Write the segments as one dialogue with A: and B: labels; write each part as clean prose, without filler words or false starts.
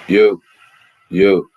A: Yo, yo.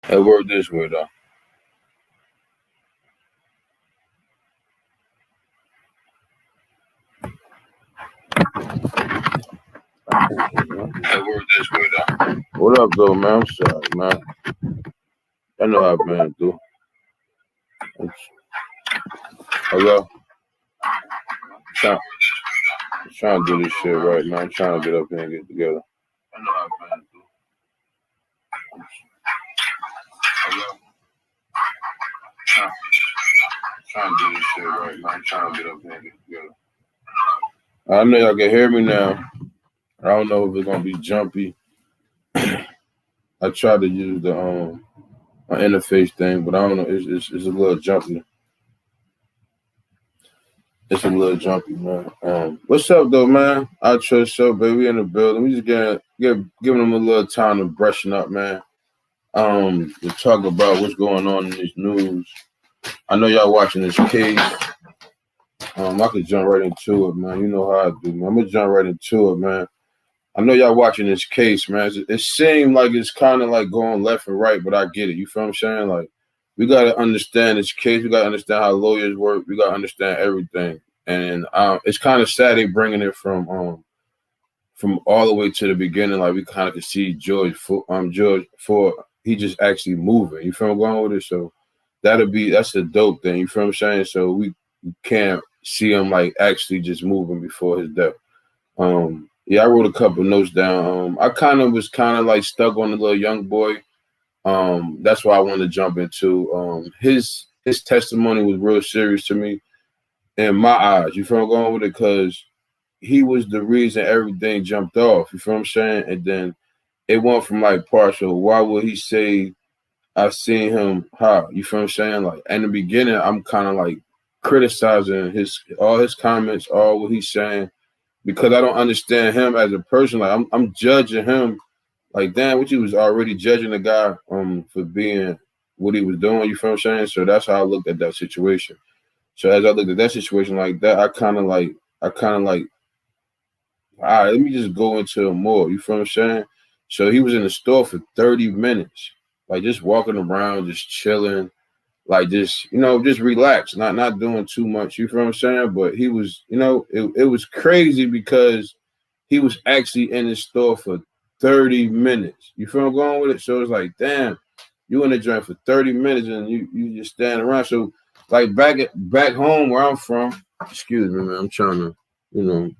A: It worked this way though. It worked this way though. What up though, man? I'm sorry, man. I know how man do. Hello? Trying, trying to do this shit right now. I'm trying to get up here and get together. I know how man do. Hello? Trying to do this shit right now. I'm trying to get up here and get together. I know y'all can hear me now. I don't know if it's gonna be jumpy. I tried to use the my interface thing, but I don't know. It's a little jumpy. It's a little jumpy, man. What's up though, man? I trust so, baby. We in the building. We just giving them a little time to brushing up, man. To talk about what's going on in this news. I know y'all watching this case. I could jump right into it, man. You know how I do, man. I'm gonna jump right into it, man. I know y'all watching this case, man. It seemed like it's kind of like going left and right, but I get it. You feel what I'm saying? Like, we got to understand this case. We got to understand how lawyers work. We got to understand everything. And it's kind of sad they bringing it from all the way to the beginning. Like, we kind of could see George Ford, he just actually moving. You feel what I'm going with it? So that's the dope thing. You feel what I'm saying? So we can't see him like actually just moving before his death. Yeah, I wrote a couple notes down. I was kind of like stuck on the little young boy. That's why I wanted to jump into. His testimony was real serious to me in my eyes. You feel what I'm going with it? Because he was the reason everything jumped off. You feel what I'm saying? And then it went from like partial. Why would he say I seen him? How? You feel what I'm saying? Like in the beginning, I'm kind of like criticizing all his comments, all what he's saying, because I don't understand him as a person. Like I'm judging him like, damn, what you was already judging the guy for being what he was doing. You feel what I'm saying? So that's how I looked at that situation. So as I looked at that situation like that, I kind of like, all right, let me just go into it more. You feel what I'm saying? So he was in the store for 30 minutes, like just walking around, just chilling, like just relax, not doing too much. You feel what I'm saying? But he was, it was crazy because he was actually in the store for 30 minutes. You feel I'm going with it? So it's like, damn, you in the joint for 30 minutes and you just standing around. So like back home where I'm from, excuse me, man, I'm trying to,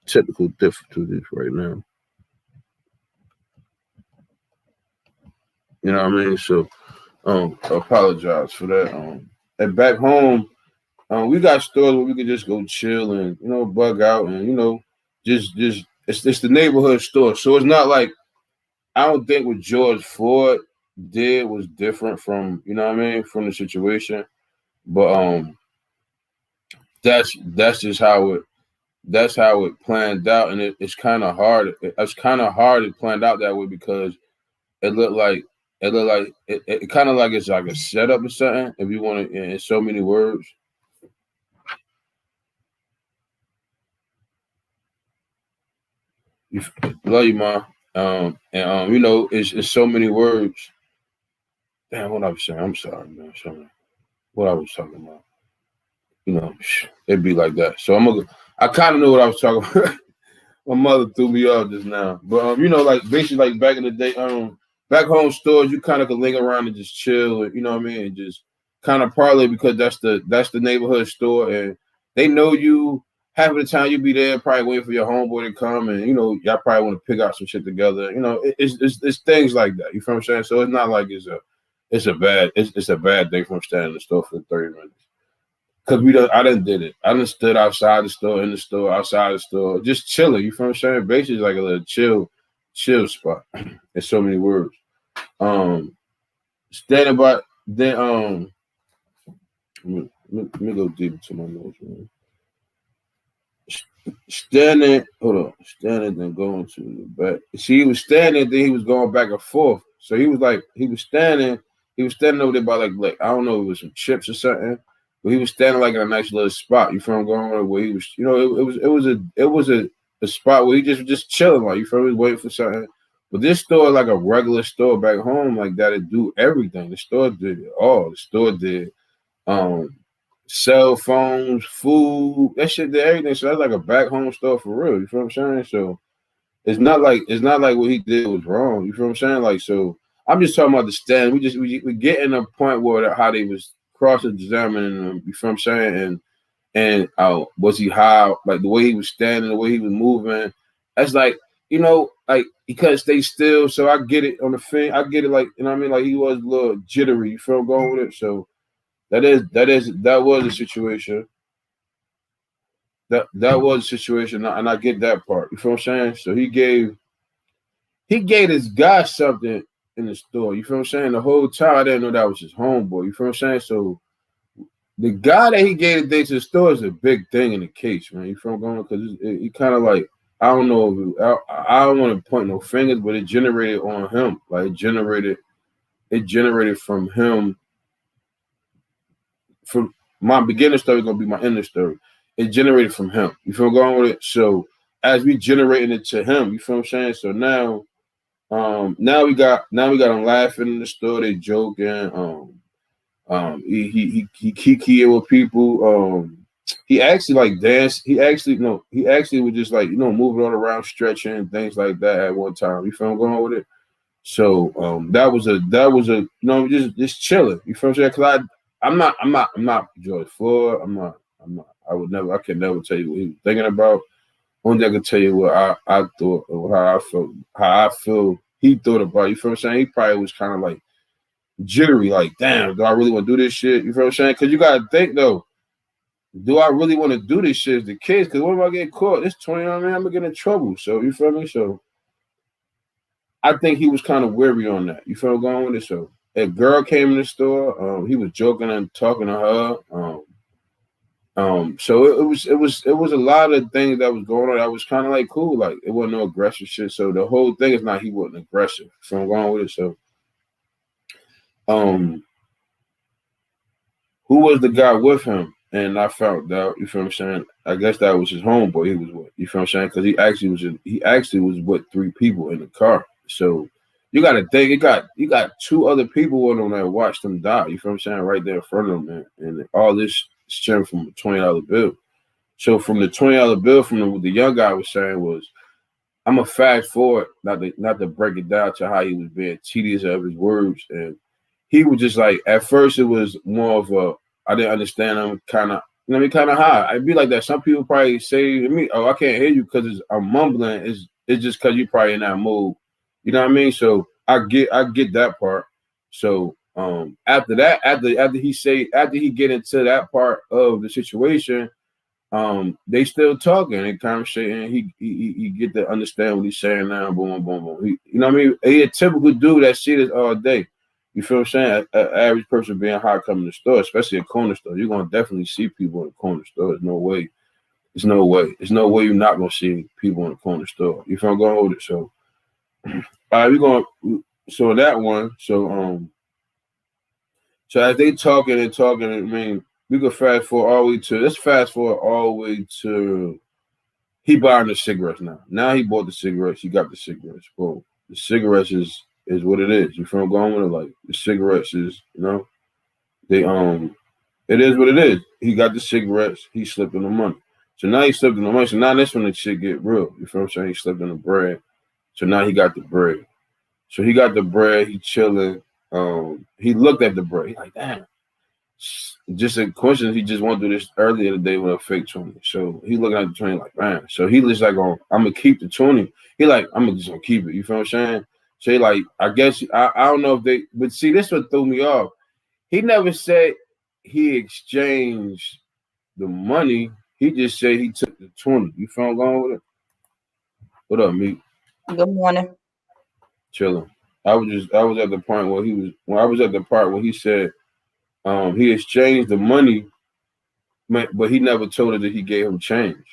A: technical difficulties right now. You know what I mean? So I apologize for that. And back home, we got stores where we could just go chill and bug out and just it's the neighborhood store. So it's not like, I don't think what George Floyd did was different from from the situation, but that's just how it planned out, and it's kind of hard. It's kind of hard it planned out that way because it looked like it kind of like it's like a setup or something. If you want to, in so many words. You, love you, mom. You know, it's so many words. Damn, what I was saying. I'm sorry, man. Sorry. What I was talking about. You know, it'd be like that. So I kind of know what I was talking about. My mother threw me off just now. But you know, like basically like back in the day, back home stores, you kind of could linger around and just chill, you know what I mean, and just kind of parlay because that's the neighborhood store, and they know you. Half of the time you be there, probably waiting for your homeboy to come, and you know y'all probably want to pick out some shit together. You know, it's things like that. You feel what I'm saying? So it's not like it's a bad thing from standing in the store for 30 minutes. Cause I done did it. I done stood outside the store, in the store, outside the store, just chilling. You feel what I'm saying? Basically, like a little chill spot. In so many words. Standing by, then let me go deep into my notes, man. Hold on, standing, then going to the back. See, he was standing, then he was going back and forth. So he was standing over there by like I don't know if it was some chips or something, but he was standing like in a nice little spot. You feel I'm going with where he was, you know, it was a spot where he just chilling, like you feel me, waiting for something. But this store, like a regular store back home, like that, it do everything. The store did it all. The store did cell phones, food, that shit did everything. So that's like a back home store for real. You feel what I'm saying? So it's not like what he did was wrong. You feel what I'm saying? Like, so I'm just talking about the stand. We get in a point where how they was cross examining him. You feel what I'm saying? And was he high? Like the way he was standing, the way he was moving. That's like, you know, like he couldn't stay still. So I get it on the thing. I get it, like, you know what I mean? Like he was a little jittery. You feel I'm going with it? So that was a situation. That was a situation, and I get that part. You feel what I'm saying? So he gave this guy something in the store. You feel what I'm saying? The whole time I didn't know that was his homeboy. You feel what I'm saying? So the guy that he gave the thing to the store is a big thing in the case, man. You feel what I'm going? Because he kind of like, I don't know. I don't want to point no fingers, but it generated on him. Like it generated from him. From my beginning story is gonna be my ending story. It generated from him. You feel going with it? So as we generating it to him, you feel what I'm saying? So now we got him laughing in the store, they joking. He kikiing with people. He actually like danced. He actually was just like, you know, moving all around, stretching and things like that at one time. You feel going with it? So that was a you know, just chilling. You feel what I'm saying? Because I'm not George Floyd. I'm not. I can never tell you what he was thinking about. Only I can tell you what I thought or how I feel he thought about it. You feel what I'm saying? He probably was kind of like jittery, like, damn, do I really want to do this shit? You feel what I'm saying? Because you gotta think though, do I really want to do this shit as the kids? Because what if I get caught? It's 29, man, I'm gonna get in trouble. So you feel me? So I think he was kind of weary on that. You feel going with it? So a girl came in the store. He was joking and talking to her. So it was a lot of things that was going on. That was kind of like cool. Like it wasn't no aggressive shit. So the whole thing is not he wasn't aggressive. So I'm going with it. So who was the guy with him? And I found out. You feel what I'm saying? I guess that was his homeboy. He was with. You feel what I'm saying? Because he actually was with 3 people in the car. So you got to think you got 2 other people on there watched them die. You feel what I'm saying? Right there in front of them, man. And all this stemmed from a $20 bill. So from the $20 bill, from what the young guy was saying was, I'm gonna fast forward, not to break it down to how he was being tedious of his words, and he was just like, at first it was more of a, I didn't understand him, kind of, you know what I mean, kind of high. I'd be like that. Some people probably say to me, "Oh, I can't hear you because I'm mumbling." It's just because you're probably in that mood, you know what I mean? So I get that part. So after that, after he get into that part of the situation, they still talking and conversating. He get to understand what he's saying now. Boom, boom, boom. You know what I mean? He a typical dude that see this all day. You feel what I'm saying? An average person being high coming to the store, especially a corner store, you're gonna definitely see people in the corner store. There's no way. There's no way. There's no way you're not gonna see people in the corner store. You feel I'm going with it? So, all right, we're going. So that one. So as they talking, I mean, we could fast forward all the way to. Let's fast forward all the way to. he buying the cigarettes now. Now he bought the cigarettes. He got the cigarettes. Bro, the cigarettes is what it is. You feel going with it? Like the cigarettes is, they it is what it is. He got the cigarettes. He slipped in the money. So now he slipped in the money. So now this when the shit get real. You feel what I'm saying? He slipped in the bread. So now he got the bread. So he got the bread. He chilling. He looked at the bread. He like, damn. Just a coincidence. He just went through this earlier today with a fake 20. So he looking at the 20 like, man. So he just like, I'm gonna keep the 20. He like, I'm just gonna keep it. You feel what I'm saying? So he like, I guess I don't know if they, but see, this what threw me off. He never said he exchanged the money. He just said he took the 20. You feel I'm going with it? What up, Meek?
B: Good morning.
A: Chilling. I was at the point where he said he exchanged the money, but he never told her that he gave him change.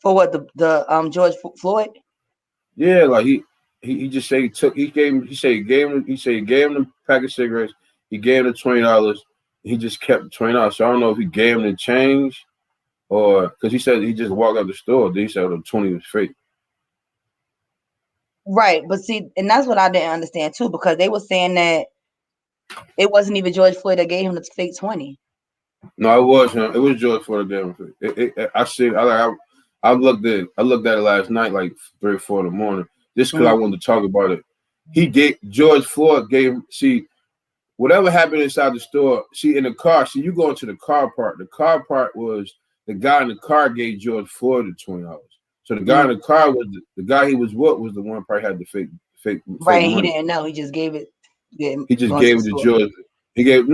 B: For what, the George Floyd?
A: Yeah, like he just said he gave him the pack of cigarettes, he gave him the $20, he just kept the $20. So I don't know if he gave him the change or because he said he just walked out the store, then he said the 20 was fake.
B: Right, but see, and that's what I didn't understand too, because they were saying that it wasn't even George Floyd that gave him the fake 20.
A: No, it was him. It was George Floyd that gave him fake. I looked at it last night, like 3 or 4 in the morning, just because I wanted to talk about it. George Floyd gave. See, whatever happened inside the store. See, in the car. See, you go into the car part. The car part was the guy in the car gave George Floyd the $20. So the guy in the car was the guy he was with was the one probably had the fake
B: right.
A: money.
B: He didn't know. He just gave it.
A: He just gave it to George. He gave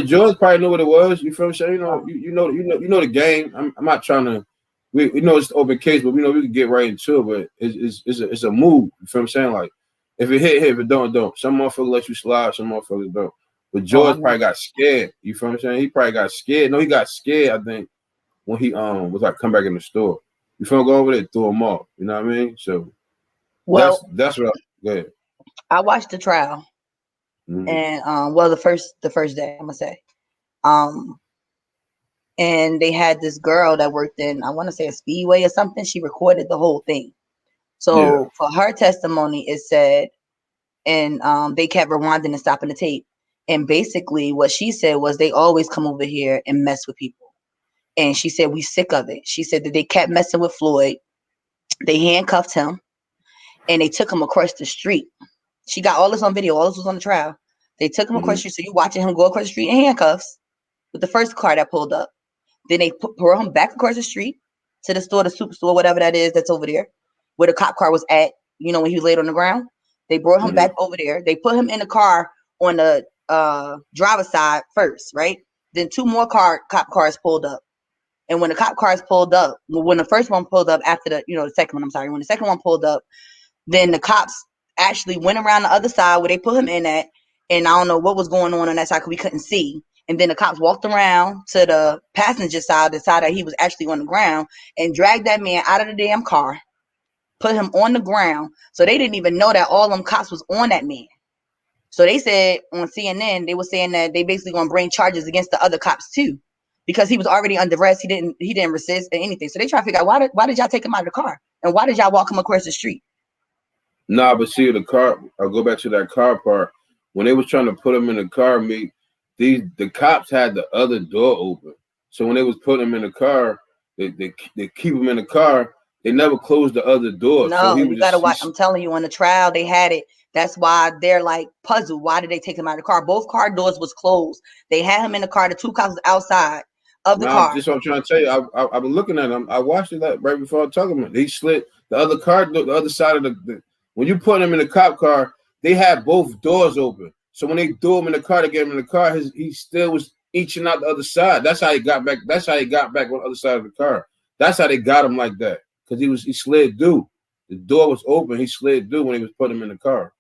A: George probably knew what it was. You feel what I'm saying? You know the game. I'm not trying to. We know it's an open case, but we can get right into it. But it's a move. You feel what I'm saying? Like if it hit, if it don't. Some motherfuckers let you slide, some motherfuckers don't. But George probably got scared. You feel what I'm saying? He probably got scared. No, he got scared. I think when he was like come back in the store. You feel go over there, throw him off. You know what I mean? So that's what. Go ahead.
B: I watched the trial, and the first day I'm gonna say, and they had this girl that worked in, I want to say a Speedway or something. She recorded the whole thing. So for her testimony, it said, and they kept rewinding and stopping the tape. And basically, what she said was they always come over here and mess with people. And she said we sick of it. She said that they kept messing with Floyd. They handcuffed him, and they took him across the street. She got all this on video. All this was on the trial. They took him across the street. So you watching him go across the street in handcuffs with the first car that pulled up. Then they brought him back across the street to the store, the superstore, whatever that is that's over there, where the cop car was at, when he was laid on the ground. They brought him back over there. They put him in the car on the driver's side first, right? Then 2 more cop cars pulled up. And when the cop cars pulled up, when the first one pulled up after the second one, I'm sorry, when the second one pulled up, then the cops actually went around the other side where they put him in at, and I don't know what was going on that side because we couldn't see. And then the cops walked around to the passenger side, the side that he was actually on the ground, and dragged that man out of the damn car, put him on the ground. So they didn't even know that all them cops was on that man. So they said on CNN, they were saying that they basically going to bring charges against the other cops too, because he was already under arrest. He didn't resist or anything. So they try to figure out why did y'all take him out of the car, and why did y'all walk him across the street?
A: Nah, but see the car. I'll go back to that car part. When they was trying to put him in the car, the cops had the other door open. So when they was putting him in the car, they keep him in the car. They never closed the other door.
B: No, so you gotta watch. I'm telling you, on the trial they had it. That's why they're like puzzled. Why did they take him out of the car? Both car doors was closed. They had him in the car. The 2 cops was outside of the car.
A: Just what I'm trying to tell you. I've been looking at him. I watched it right before I talking about it. He slid the other car, the other side of the when you put him in the cop car, they had both doors open. So when they threw him in the car to get him in the car, he still was inching out the other side. That's how he got back. That's how he got back on the other side of the car. That's how they got him like that. Because he slid through. The door was open. He slid through when he was putting him in the car.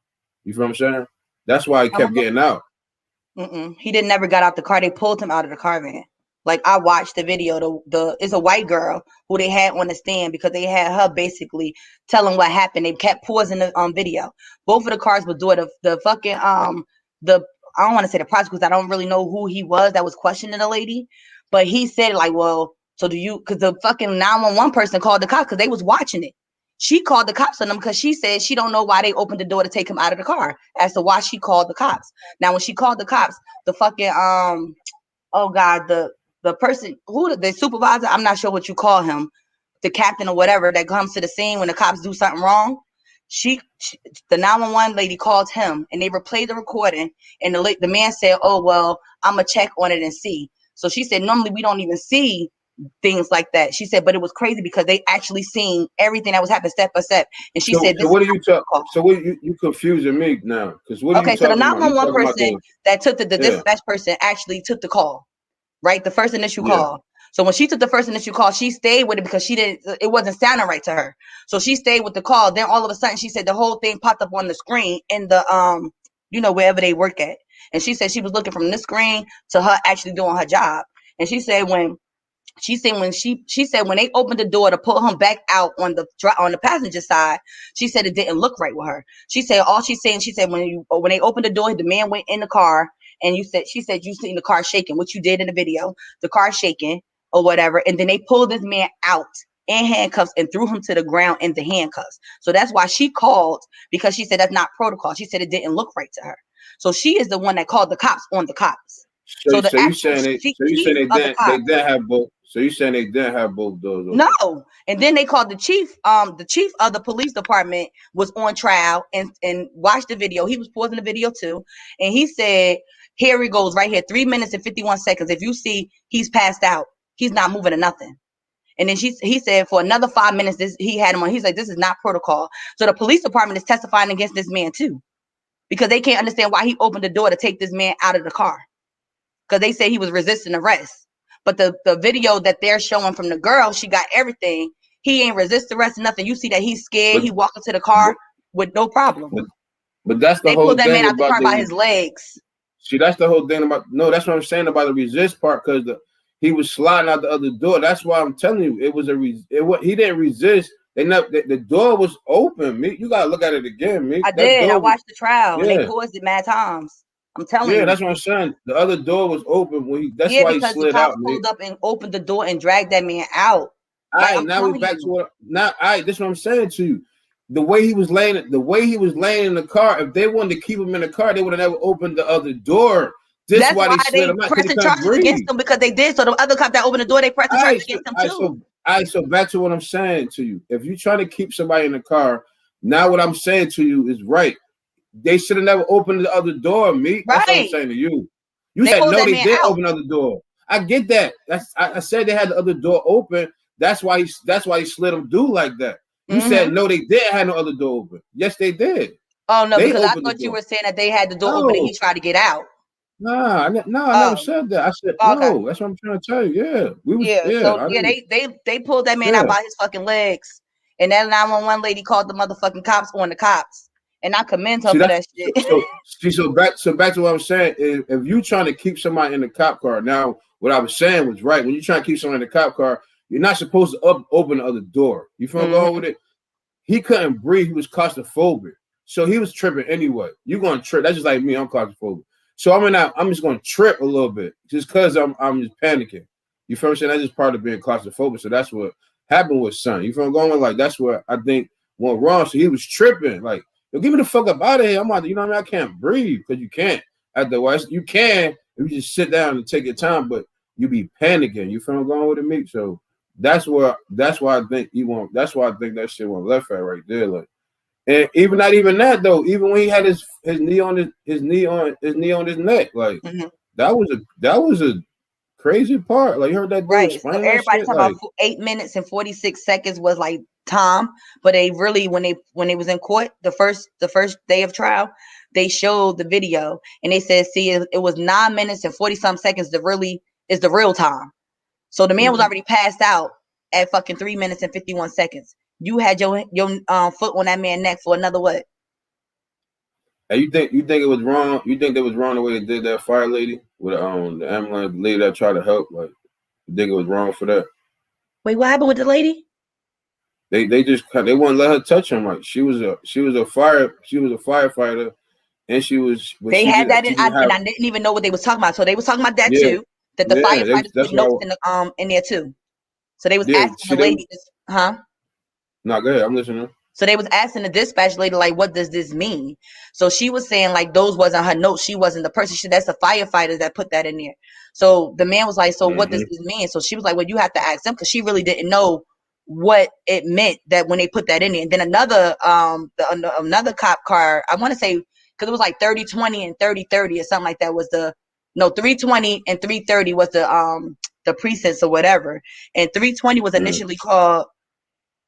A: You feel what I'm saying? That's why he kept getting out.
B: He didn't never got out the car. They pulled him out of the car van. Like I watched the video. It's a white girl who they had on the stand because they had her basically telling what happened. They kept pausing the video. Both of the cars were doing the fucking I don't want to say the prosecutor because I don't really know who he was that was questioning the lady, but he said like, well, So because the fucking 911 person called the cops because they was watching it. She called the cops on them because she said she don't know why they opened the door to take him out of the car as to why she called the cops. Now, when she called the cops, the fucking, oh God, the person, the supervisor, I'm not sure what you call him, the captain or whatever that comes to the scene when the cops do something wrong. The 911 lady called him and they replayed the recording and the man said, oh, well, I'm going to check on it and see. So she said, normally we don't even see things like that. She said, but it was crazy because they actually seen everything that was happening step by step. And she said,
A: so what are you talking? So what you confusing me now? Because what are you talking about?
B: So the 911 person that took the dispatch person actually took the call, right? The first initial call. So when she took the first initial call, she stayed with it because it wasn't sounding right to her. So she stayed with the call. Then all of a sudden she said the whole thing popped up on the screen in the wherever they work at. And she said she was looking from this screen to her actually doing her job. And she said when they opened the door to pull him back out on the passenger side, she said it didn't look right with her. She said all she's saying, she said when they opened the door, the man went in the car and she said you seen the car shaking, which you did in the video, the car shaking or whatever, and then they pulled this man out in handcuffs and threw him to the ground in the handcuffs. So that's why she called, because she said that's not protocol. She said it didn't look right to her. So she is the one that called the cops on the cops.
A: So you saying they didn't have both. So you saying they didn't have both doors open?
B: No. And then they called the chief of the police department was on trial and watched the video. He was pausing the video too. And he said, here he goes right here, 3 minutes and 51 seconds. If you see he's passed out, he's not moving to nothing. And then he said for another 5 minutes, he had him on. He's like, this is not protocol. So the police department is testifying against this man too, because they can't understand why he opened the door to take this man out of the car. Because they say he was resisting arrest. But the video that they're showing from the girl, she got everything. He ain't resist arrest, nothing. You see that he's scared. He walked into the car with no problem.
A: But that's the
B: they
A: whole
B: pulled that
A: thing
B: man out the car by his legs.
A: See, that's the whole thing about. No, that's what I'm saying about the resist part, because he was sliding out the other door. That's why I'm telling you, it was he didn't resist. The door was open. You gotta look at it again,
B: I did. I watched the trial and they paused it mad times. I'm telling you.
A: Yeah, that's what I'm saying. The other door was open when that's why he slid out.
B: Pulled up and opened the door and dragged that man out.
A: All right, now we're back to what. Now, all right, this is what I'm saying to you. The way he was laying in the car. If they wanted to keep him in the car, they would have never opened the other door.
B: That's why they pressing charges against him, because they did. So the other cop that opened the door, they pressed charges against him too.
A: So back to what I'm saying to you. If you're trying to keep somebody in the car, now what I'm saying to you is right. They should have never opened the other door, me. That's what I'm saying to you. You said no, they did open the other door. I get that. I said they had the other door open. That's why he slid him do like that. You said no, they didn't have no other door open. Yes, they did.
B: Oh no, because I thought you were saying that they had the door open and he tried to get out.
A: Nah, I never said that. I said no. That's what I'm trying to tell you. Yeah,
B: they pulled that man out by his fucking legs, and that 911 lady called the motherfucking cops on the cops. And I commend her for that shit.
A: So back to what I'm saying. If you trying to keep somebody in the cop car, now what I was saying was right. When you trying to keep somebody in the cop car, you're not supposed to open the other door. You feel going with it? He couldn't breathe. He was claustrophobic, so he was tripping anyway. You're going to trip. That's just like me. I'm claustrophobic, so I'm just going to trip a little bit just because I'm just panicking. You feel what I'm saying? That's just part of being claustrophobic. So that's what happened with son. You feel I'm going with? Like that's what I think went wrong. So he was tripping like. Yo, get me the fuck up out of here. I'm out there, you know what I mean? I can't breathe because you can't. Otherwise, you can if you just sit down and take your time, but you be panicking. You feel I'm going with it, me? So that's why I think that's why I think that shit went left at right there. Like, and even not even that though, even when he had his knee on his knee on his neck, like that was a crazy part. Like you heard that dude explain
B: so
A: that
B: everybody
A: shit,
B: talking about 8 minutes and 46 seconds was like time, but they really when they was in court the first day of trial, they showed the video and they said, see, it was 9 minutes and 40 some seconds that really is the real time. So the man was already passed out at fucking 3 minutes and 51 seconds. You had your foot on that man's neck for another what?
A: And you think it was wrong? You think it was wrong the way they did that fire lady with the ambulance lady that tried to help? Like, you think it was wrong for that?
B: Wait, what happened with the lady?
A: They wouldn't let her touch him. Like she was a firefighter, and she was.
B: They had that, and I didn't even know what they was talking about. So they was talking about that too. That the firefighters put notes in there too. So they was asking the lady, huh?
A: No, go ahead. I'm listening.
B: So they was asking the dispatch lady, like, what does this mean? So she was saying, like, those wasn't her notes. She wasn't the person. That's the firefighter that put that in there. So the man was like, so what does this mean? So she was like, well, you have to ask them, because she really didn't know what it meant that when they put that in there. And then another cop car, I want to say, because it was like 30-20 and 30-30 or something like that, was 320 and 330 was the precincts or whatever. And 320 was initially called.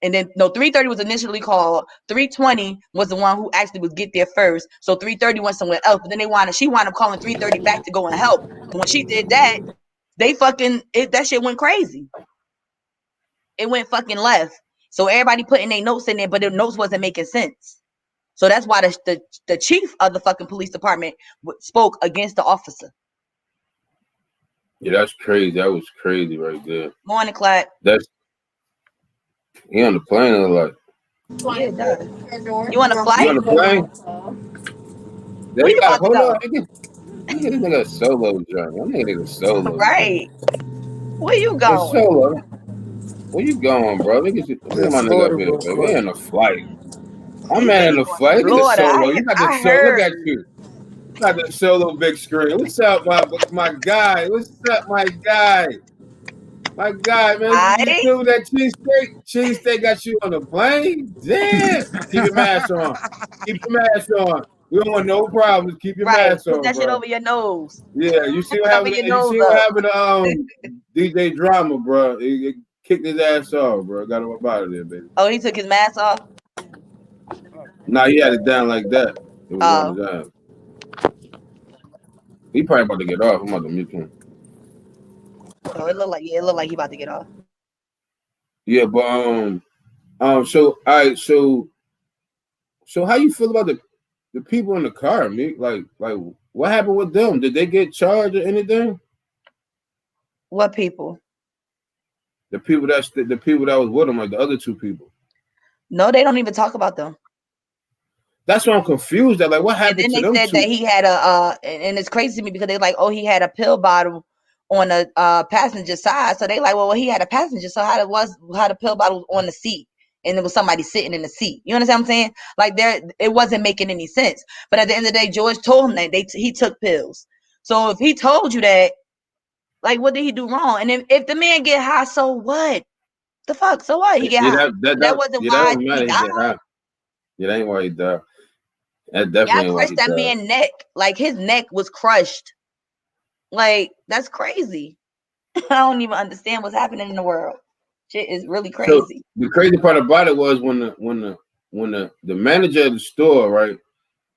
B: And then 330 was initially called. 320 was the one who actually would get there first. So 330 went somewhere else. But then she wound up calling 330 back to go and help. But when she did that, that shit went crazy. It went fucking left. So everybody putting their notes in there, but the notes wasn't making sense. So that's why the chief of the fucking police department spoke against the officer.
A: Yeah, that's crazy. That was crazy right there.
B: Morning, Clark.
A: He on the plane a lot.
B: Yeah, it does. You on a flight?
A: You on the plane?
B: Where you about to go?
A: Nigga, this nigga solo, John. That nigga solo.
B: Right. Where you going?
A: It's solo. Where you going, bro? Look at my nigga up here, baby. We in a flight. I'm in a flight. Nigga solo. You got the solo. Look at you. You got the solo big screen. What's up, my guy? What's up, my guy? My guy, man. You feel that cheesesteak? Cheesesteak got you on the plane? Damn. Keep your mask on. Keep your mask on. We don't want no problems. Keep your mask on.
B: Put that shit over your nose.
A: Yeah, you see what happened? You see what happened to DJ Drama, bro? He kicked his ass off, bro. Got him up out of there, baby.
B: Oh, he took his mask off?
A: Nah, he had it down like that. It was on his ass. He probably about to get off. I'm about to mute him.
B: Oh, it looked like he about to get off.
A: Yeah, but so all right, so how you feel about the people in the car, man? Like what happened with them? Did they get charged or anything?
B: What people?
A: The people that was with them, like the other two people.
B: No, they don't even talk about them.
A: That's why I'm confused. Like, what happened to them?
B: And then they said that he had and it's crazy to me because they're like, oh, he had a pill bottle on the passenger side. So they like, well, he had a passenger. So how the pill bottle was on the seat and there was somebody sitting in the seat. You understand what I'm saying? Like it wasn't making any sense. But at the end of the day, George told him that he took pills. So if he told you that, like, what did he do wrong? And if the man get high, so what? The fuck? So what? He get high. That wasn't why he died.
A: Yeah, that ain't why he died. That definitely ain't why he died.
B: That man's neck. Like, his neck was crushed. Like, that's crazy. I don't even understand what's happening in the world. Shit is really crazy. So
A: the crazy part about it was when the manager of the store, right?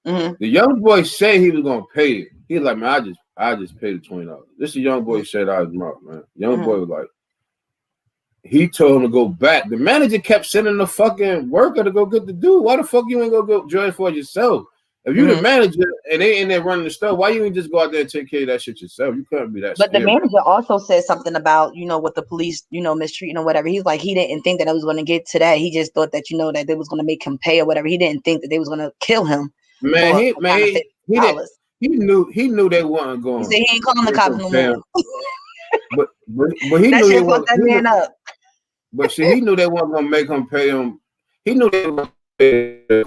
A: Mm-hmm. The young boy said he was gonna pay it. He was like, man, I just paid the $20. This is a young boy said out of his mouth, man. Young boy was like, he told him to go back. The manager kept sending the fucking worker to go get the dude. Why the fuck you ain't go judge for it yourself? If you the manager and they in there running the store, why you ain't just go out there and take care of that shit yourself? You couldn't be that.
B: But the manager also said something about, with the police, mistreating or whatever. He's like, he didn't think that I was going to get to that. He just thought that, that they was going to make him pay or whatever. He didn't think that they was going to kill him.
A: Man, he knew they weren't going.
B: He said he ain't calling the cops no more.
A: But he knew
B: shit fucked that man up.
A: But see, he knew they weren't gonna make him pay him. He knew they were pay if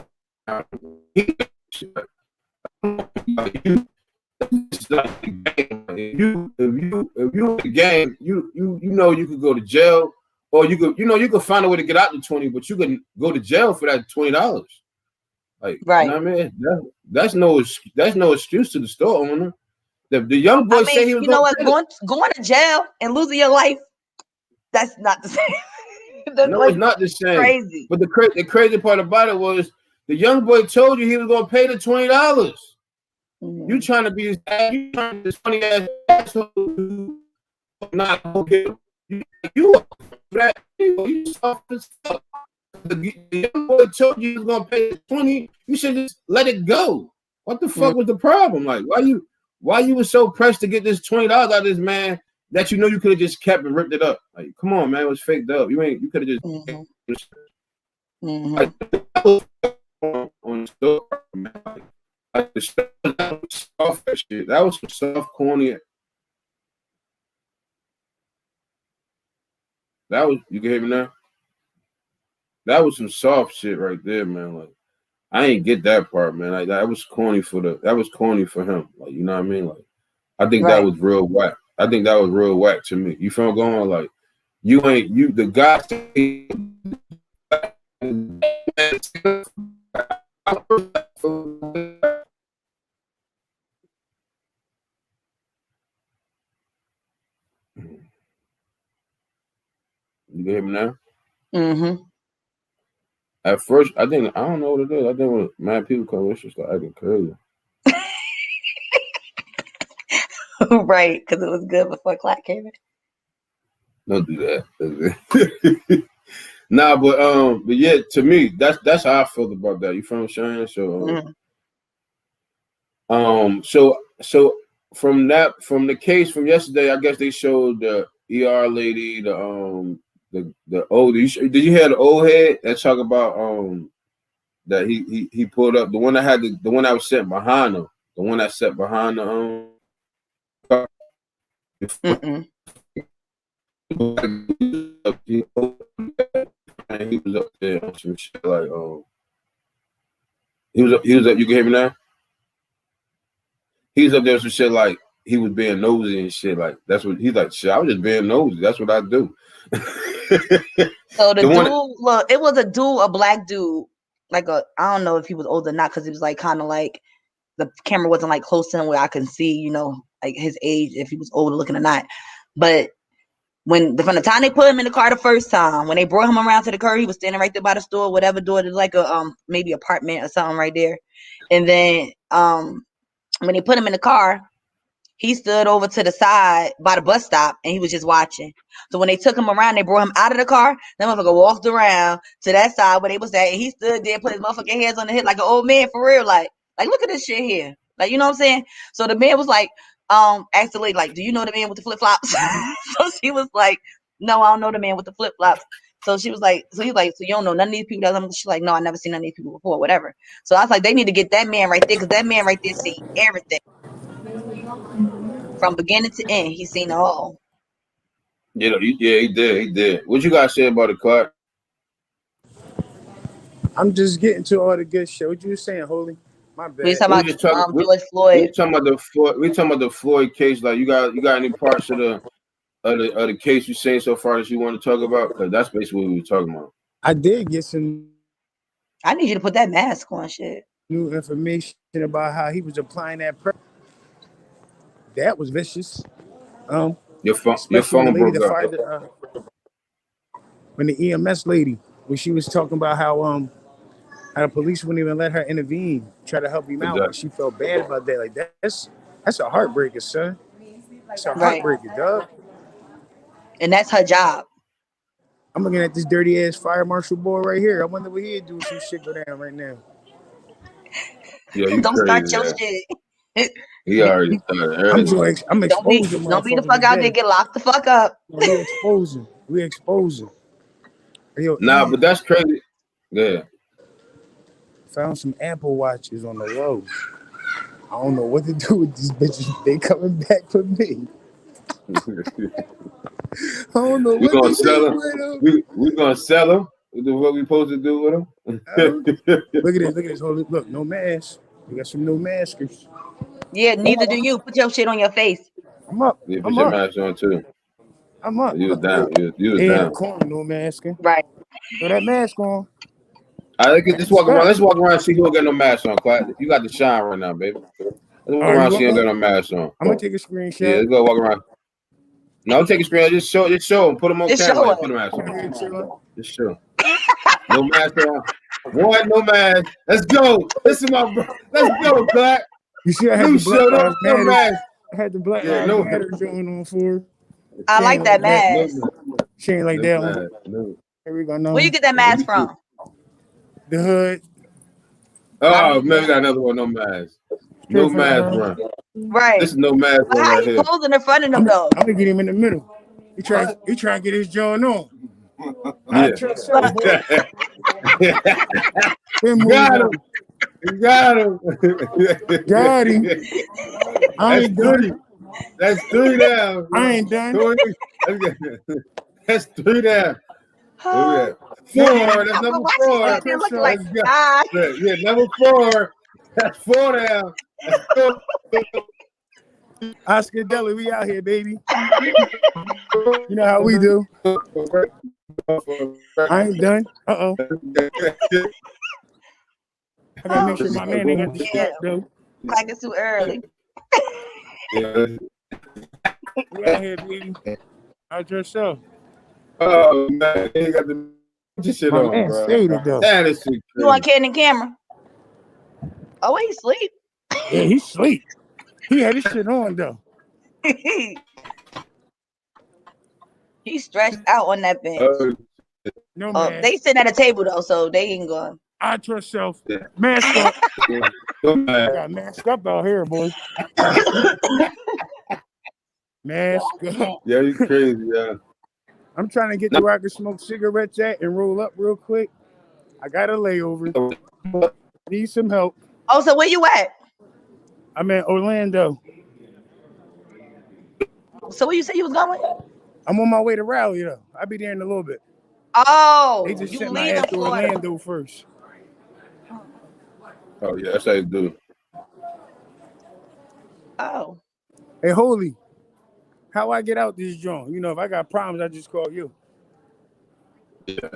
A: you in the game, you know you could go to jail, or you could find a way to get out the 20, but you could go to jail for that $20. Like, right. You know what I mean? That's no excuse to the store owner. The young boy said he was
B: going to jail and losing your life. That's not the same.
A: It's not the same. Crazy. But the crazy part about it was the young boy told you he was gonna pay the $20. Mm-hmm. You trying to be his dad, you trying to be this funny ass asshole, not okay. You soft as fuck. The young boy told you he was gonna pay the 20. You should just let it go. What the fuck was the problem? Like, why you was so pressed to get this $20 out of this man that you could have just kept and ripped it up? Like, come on, man, it was faked up. You could have just like, on the store, man. Like the stuff that was soft shit. That was some soft corny. That was, you can hear me now? That was some soft shit right there, man. Like, I ain't get that part, man. Like, that was corny for him. Like, you know what I mean? Like, I think that was real whack. I think that was real whack to me. You feel going? Like, the guy. You hear me now?
B: Mm-hmm.
A: At first, I don't know what it is. I think when mad people come, it's just like acting crazy.
B: Right, because it was good before Clack came in.
A: Don't do that. Nah, but yeah, to me, that's how I feel about that. You feel what I'm saying? So, so from the case from yesterday, I guess they showed the ER lady, the old. Did you hear the old head that talk about that he pulled up the one that had the one that was set behind him, the one that sat behind the and he was up there on some shit like he was up. You can hear me now? He was up there with some shit like he was being nosy and shit. Like that's what he's like. Shit, I was just being nosy. That's what I do.
B: So the dude, look, it was a black dude. Like I don't know if he was old or not, because he was like kind of like the camera wasn't like close to him where I can see, you know, like his age, if he was older looking or not. But from the time they put him in the car the first time, when they brought him around to the curb, he was standing right there by the store, whatever door. There's like a maybe apartment or something right there. And then when they put him in the car, he stood over to the side by the bus stop and he was just watching. So when they took him around, they brought him out of the car. That motherfucker walked around to that side where they was at, and he stood there, put his motherfucking hands on the hip like an old man for real. Like look at this shit here. Like, you know what I'm saying? So the man was like, asked the lady, like, do you know the man with the flip flops? So she was like, no, I don't know the man with the flip flops. So she was like, so he's like, so you don't know none of these people? She's like, no, I never seen none of these people before, whatever. So I was like, they need to get that man right there, because that man right there see everything. From beginning to end, he's seen it all.
A: Yeah, he did. What you guys say about it, Clark?
C: I'm just getting to all the good shit. What you saying, Holy? My bad.
B: We talking about George Floyd.
A: We talking about the Floyd case. Like, you got any parts of the case you saying so far that you want to talk about? Because that's basically what we were talking about.
C: I did get some.
B: I need you to put that mask on, shit.
C: New information about how he was applying that pressure. That was vicious.
A: Your phone broke up.
C: When the EMS lady, when she was talking about how the police wouldn't even let her intervene, try to help him out, and she felt bad about that. Like that's a heartbreaker, son. That's a heartbreaker, dog.
B: And that's her job.
C: I'm looking at this dirty ass fire marshal boy right here. I wonder what he'd do if some shit go down right now.
A: Yeah, you
B: don't
A: crazy,
B: start your shit.
A: He already started.
C: I'm exposing.
B: Don't be the fuck out there, get locked the fuck up.
C: We exposing. Yo,
A: nah, but that's crazy. Yeah.
C: Found some Apple Watches on the road. I don't know what to do with these bitches. They coming back for me. I don't know what to do with them.
A: We gonna sell them. What we supposed to do with them?
C: Look at this. Look, no mask. We got some no maskers.
B: Yeah, neither do you. Put your shit on your face.
C: I'm up.
A: Yeah, put your mask on too.
C: I'm up.
A: You was down. You was down.
C: Corn, no masking.
B: Right.
C: Throw that mask on.
A: Let's walk around. Let's walk around and see who got no mask on, Clyde. You got the shine right now, baby. Let's walk around and see who got no mask on.
C: I'm gonna take a screenshot.
A: Yeah, let's go walk around. No, take a screenshot. Just show them. Put them on camera. Put them mask on. Just show. No mask on. One, no mask. Let's go. Listen, my bro. Let's go, Clyde.
C: You see, I had the mask. I had the black matter going on for.
B: I like that mask.
C: She ain't like that one.
A: No.
C: Here we go. No.
B: Where you get that mask from?
C: The hood.
A: Oh man, we got another one. No mask. No mask, run.
B: Right.
A: This is no mask.
B: But how you posing in front of them though?
C: I'm gonna get him in the middle. He trying to get his joint on.
A: Yeah. Got him.
C: Got him. I ain't done.
A: That's 3 down.
C: I ain't done.
A: That's 3 down. Oh, yeah. 4. That's number 4.
B: Look like
A: yeah, number 4. That's 4 down. That's 4.
C: Oscar Deli, we out here, baby. You know how we do. I ain't done. I gotta make sure my man ain't got the strap though.
B: Like it's too early.
A: Yeah.
C: We out here, baby. Out yourself.
A: Oh man, he got the shit
C: my
A: on,
C: man
A: bro.
C: Stated, though.
A: That is crazy.
B: You want Candid camera? Oh, he sleep.
C: Yeah, he sleep. He had his shit on though.
B: He's stretched out on that bench.
C: No man.
B: They sitting at a table though, so they ain't going.
C: Out yourself. Mask up. Got masked up out here, boy. Mask up.
A: Yeah, you crazy, yeah.
C: I'm trying to get to where I can smoke cigarettes at and roll up real quick. I got a layover. Need some help.
B: Oh, so where you at?
C: I'm in Orlando.
B: So where you say you was going?
C: I'm on my way to Raleigh though. I'll be there in a little bit.
B: Oh,
C: They just
B: you
C: sent my
B: leaving
C: ass to
B: Florida.
C: Orlando first.
A: Oh yeah, that's how you do.
B: Oh.
C: Hey, Holy, how I get out this joint? You know, if I got problems, I just call you.
A: Yeah.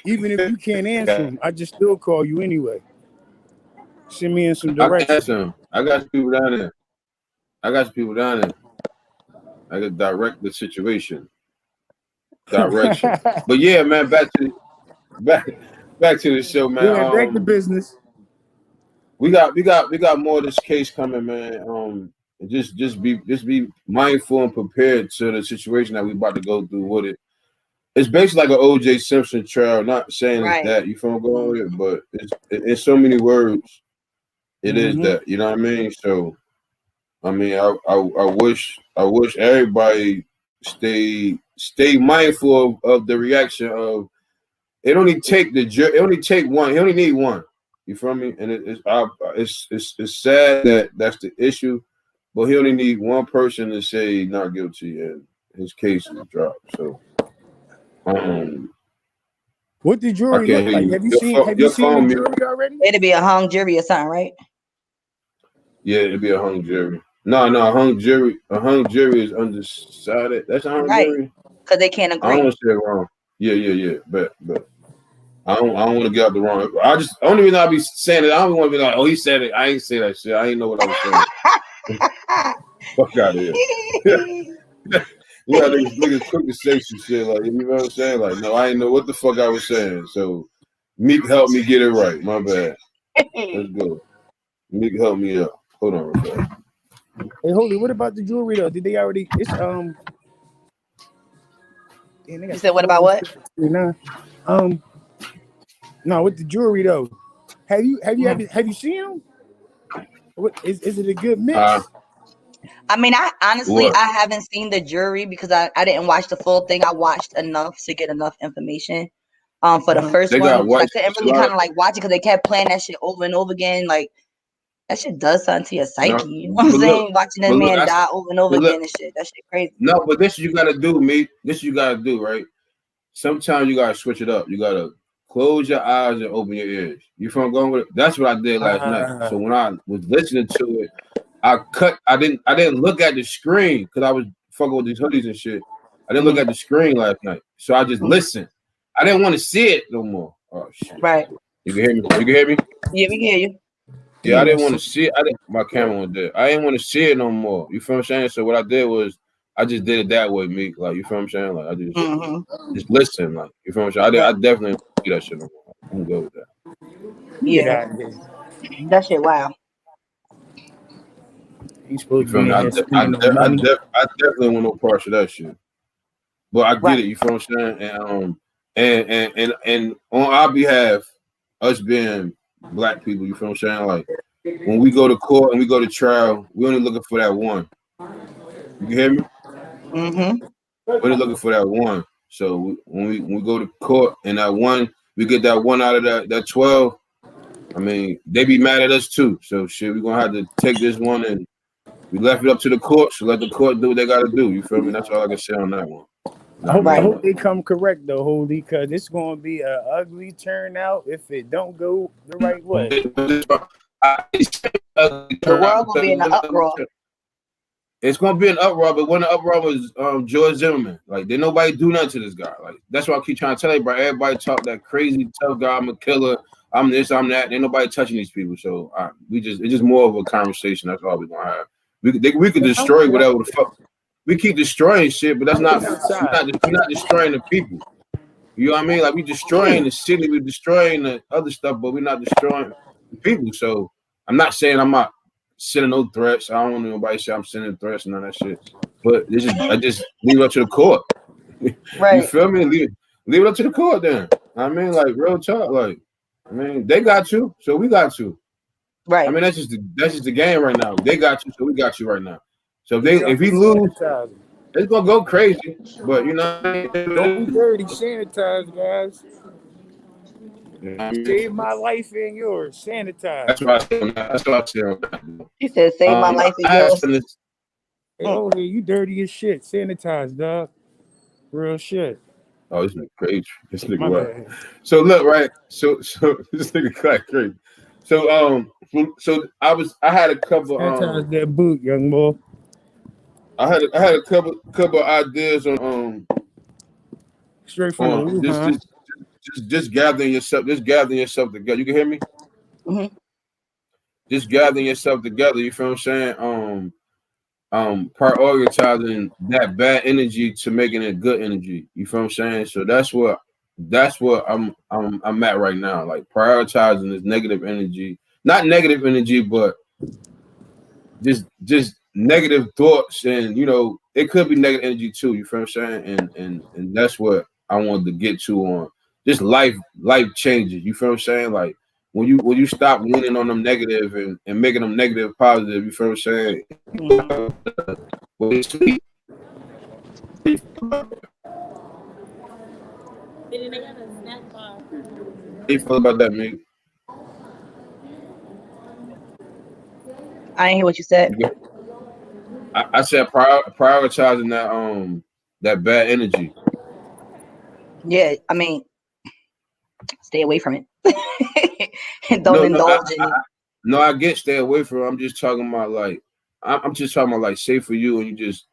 C: Even if you can't answer them, I just still call you anyway. Send me in some directions.
A: I got people down there. I can direct the situation. Direction. But yeah, man, back to the show, man.
C: Yeah, back to business.
A: We got more of this case coming, man. Just be mindful and prepared to the situation that we about to go through with it. It's basically like an O.J. Simpson trial. Not saying it's that, you feel me, going with it, but it's in so many words, it is that. You know what I mean? So, I mean, I wish everybody stay mindful of the reaction of. It only take one. He only need one. You feel me? And it's sad that that's the issue, but he only need one person to say not guilty, and his case is dropped. So,
C: what the jury look like? Have you seen the jury already?
B: It'll be a hung jury or something, right?
A: Yeah, it'll be a hung jury. No, a hung jury is undecided. That's a hung jury.
B: Because they can't agree.
A: I don't want to say it wrong. Yeah. But I don't want to get out the wrong. Only reason I'll be saying it, I don't want to be like, oh, he said it. I ain't say that shit. I ain't know what I was saying. Fuck out of here. You know, niggas quick to say some shit like, you know what I'm saying? Like, no, I ain't know what the fuck I was saying. So Meek helped me get it right. My bad. Let's go. Meek help me out. Hold on real quick.
C: Hey, Holy, what about the jewelry though? Did they already? It's
B: You said what about what?
C: No, with the jewelry though. Have you seen them? What is it a good mix?
B: I mean, I haven't seen the jury because I didn't watch the full thing. I watched enough to get enough information. For the first one, I couldn't really kind of like watch it because they kept playing that shit over and over again. Like that shit does something to your psyche. You know what I'm saying? Watching that man die over and over again and shit. That shit crazy.
A: No, but this you gotta do, mate. This you gotta do, right? Sometimes you gotta switch it up. You gotta close your eyes and open your ears. You feel I'm going with it? That's what I did last night. So when I was listening to it, I didn't look at the screen because I was fucking with these hoodies and shit. I didn't look at the screen last night. So I just listened. I didn't want to see it no more. Oh shit.
B: Right.
A: You can hear me? You can hear me?
B: Yeah, we can hear you.
A: Yeah, I didn't want to see it. My camera was dead. I didn't want to see it no more. You feel what I'm saying? So what I did was I just did it that way, Meek. Like, you feel what I'm saying? Like, I just listen. Like, you feel what I'm saying? I definitely don't do that shit no more. I'm good with that.
B: Yeah. That shit wild.
C: He's supposed
A: to be I definitely want no parts of that shit. But I get it. You feel what I'm saying? And on our behalf, us being black people, you feel what I'm saying? Like, when we go to court and we go to trial, we only looking for that one. You can hear me? We're only looking for that one. So when we go to court and that one, we get that one out of that 12. I mean, they be mad at us too. So shit, we're gonna have to take this one and we left it up to the court. So let the court do what they gotta do. You feel me? That's all I can say on that one.
C: I hope they come correct though, Holy, because it's gonna be an ugly turnout if it don't go the right way.
B: The world will be in an uproar.
A: It's gonna be an uproar, but when the uproar was George Zimmerman, like did nobody do nothing to this guy. Like that's why I keep trying to tell everybody. Everybody talk that crazy tough guy. I'm a killer. I'm this. I'm that. Ain't nobody touching these people. So it's just more of a conversation. That's all we're gonna have. We could destroy whatever the fuck. We keep destroying shit, but that's not. We're not destroying the people. You know what I mean? Like we destroying the city, we're destroying the other stuff, but we're not destroying the people. So I'm not saying I'm not sending no threats. I don't want nobody to say I'm sending threats and none of that shit. But I just leave it up to the court.
B: Right.
A: You feel me? Leave it up to the court then. I mean, like real talk. Like, I mean, they got you, so we got you.
B: Right.
A: I mean, that's just the game right now. They got you, so we got you right now. So if we lose, it's gonna go crazy. But you know,
C: don't be dirty, sanitize, guys. Save my life and yours. Sanitize.
A: That's what I said.
B: He said, "Save my life and yours."
C: Hey, oh, hey, you dirty as shit. Sanitize, dog. Real shit.
A: Oh, this nigga crazy. This nigga what? So look, right. So this nigga crazy. So I had a couple.
C: Sanitize that boot, young boy.
A: I had a couple ideas on
C: straight from the roof,
A: just gathering yourself together. You can hear me?
B: Mm-hmm.
A: Just gathering yourself together. You feel what I'm saying? Prioritizing that bad energy to making it good energy. You feel what I'm saying? So that's what I'm at right now. Like prioritizing this negative energy, not negative energy, but just negative thoughts, and you know it could be negative energy too. You feel what I'm saying? And that's what I wanted to get to on just life changes. You feel what I'm saying? Like when you stop leaning on them negative and making them negative positive. You feel what I'm saying? How you feel about that, man?
B: I didn't hear what you said.
A: I said prioritizing that bad energy.
B: Yeah, I mean, stay away from it. Don't indulge in it.
A: No, I get stay away from it. I'm just talking about like I'm just talking about like say for you, and you just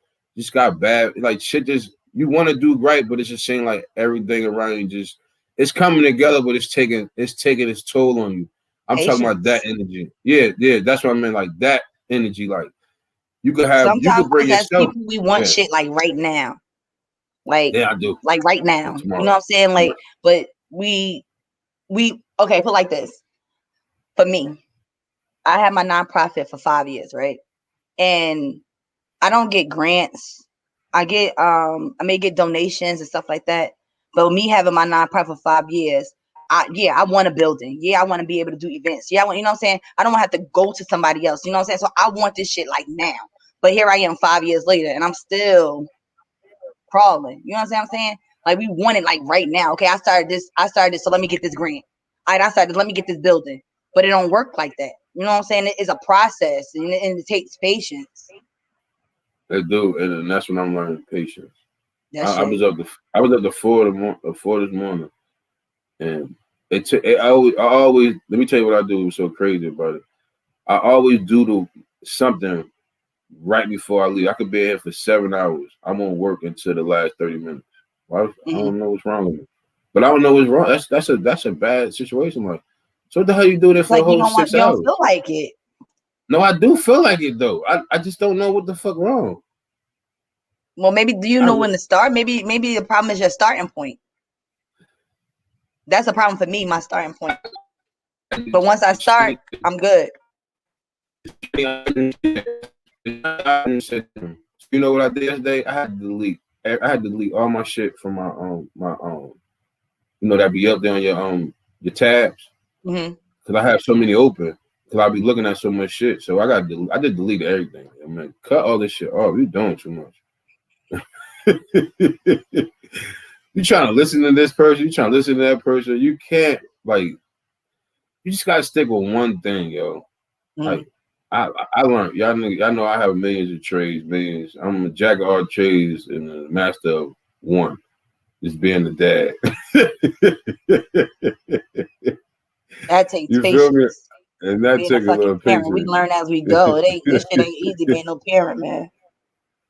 A: got bad like shit. Just you want to do right, but it's just saying like everything around you just it's coming together, but it's taking its toll on you. I'm talking about that energy. Yeah, that's what I mean. Like that energy, like you could bring yourself.
B: People, we want shit like right now. Like
A: yeah, I do.
B: Like right now. You know what I'm saying? Like, but we okay, put like this. For me, I had my nonprofit for 5 years, right? And I don't get grants. I may get donations and stuff like that. But me having my nonprofit for 5 years, I want a building. Yeah, I want to be able to do events. Yeah, you know what I'm saying? I don't want to have to go to somebody else. You know what I'm saying? So I want this shit like now. But here I am 5 years later, and I'm still crawling. You know what I'm saying? Like we want it like right now. Okay, I started this, so let me get this grant. All right, I started, let me get this building. But it don't work like that. You know what I'm saying? It is a process, and it takes patience.
A: They do, and that's when I'm learning patience. I was up to 4 this morning, and I always let me tell you what I do. It was so crazy about it. I always do something right before I leave. I could be here for 7 hours. I'm gonna work until the last 30 minutes. I don't know what's wrong with me, but I don't know what's wrong. That's a bad situation. Like, so what the hell you do that for a whole 6 hours?
B: You don't feel like it.
A: No, I do feel like it though. I just don't know what the fuck wrong.
B: Well, maybe do you know when to start? Maybe the problem is your starting point. That's a problem for me, my starting point. But once I start, I'm good.
A: You know what I did yesterday? I had to delete all my shit from my you know, that be up there on your tabs.
B: Mm-hmm.
A: Cause I have so many open. Cause I be looking at so much shit. So I just deleted everything. I mean, cut all this shit off. You doing too much. You trying to listen to this person, you trying to listen to that person. You can't, like, you just gotta stick with one thing, yo. Like I learned, y'all know I have millions of trades, millions. I'm a jack of all trades and a master of one, just being the dad.
B: That takes
A: You
B: patience.
A: feel me? And that
B: Being
A: took
B: a
A: a little
B: fucking parent, we
A: patience.
B: learn as we go. This shit ain't easy being no parent, man.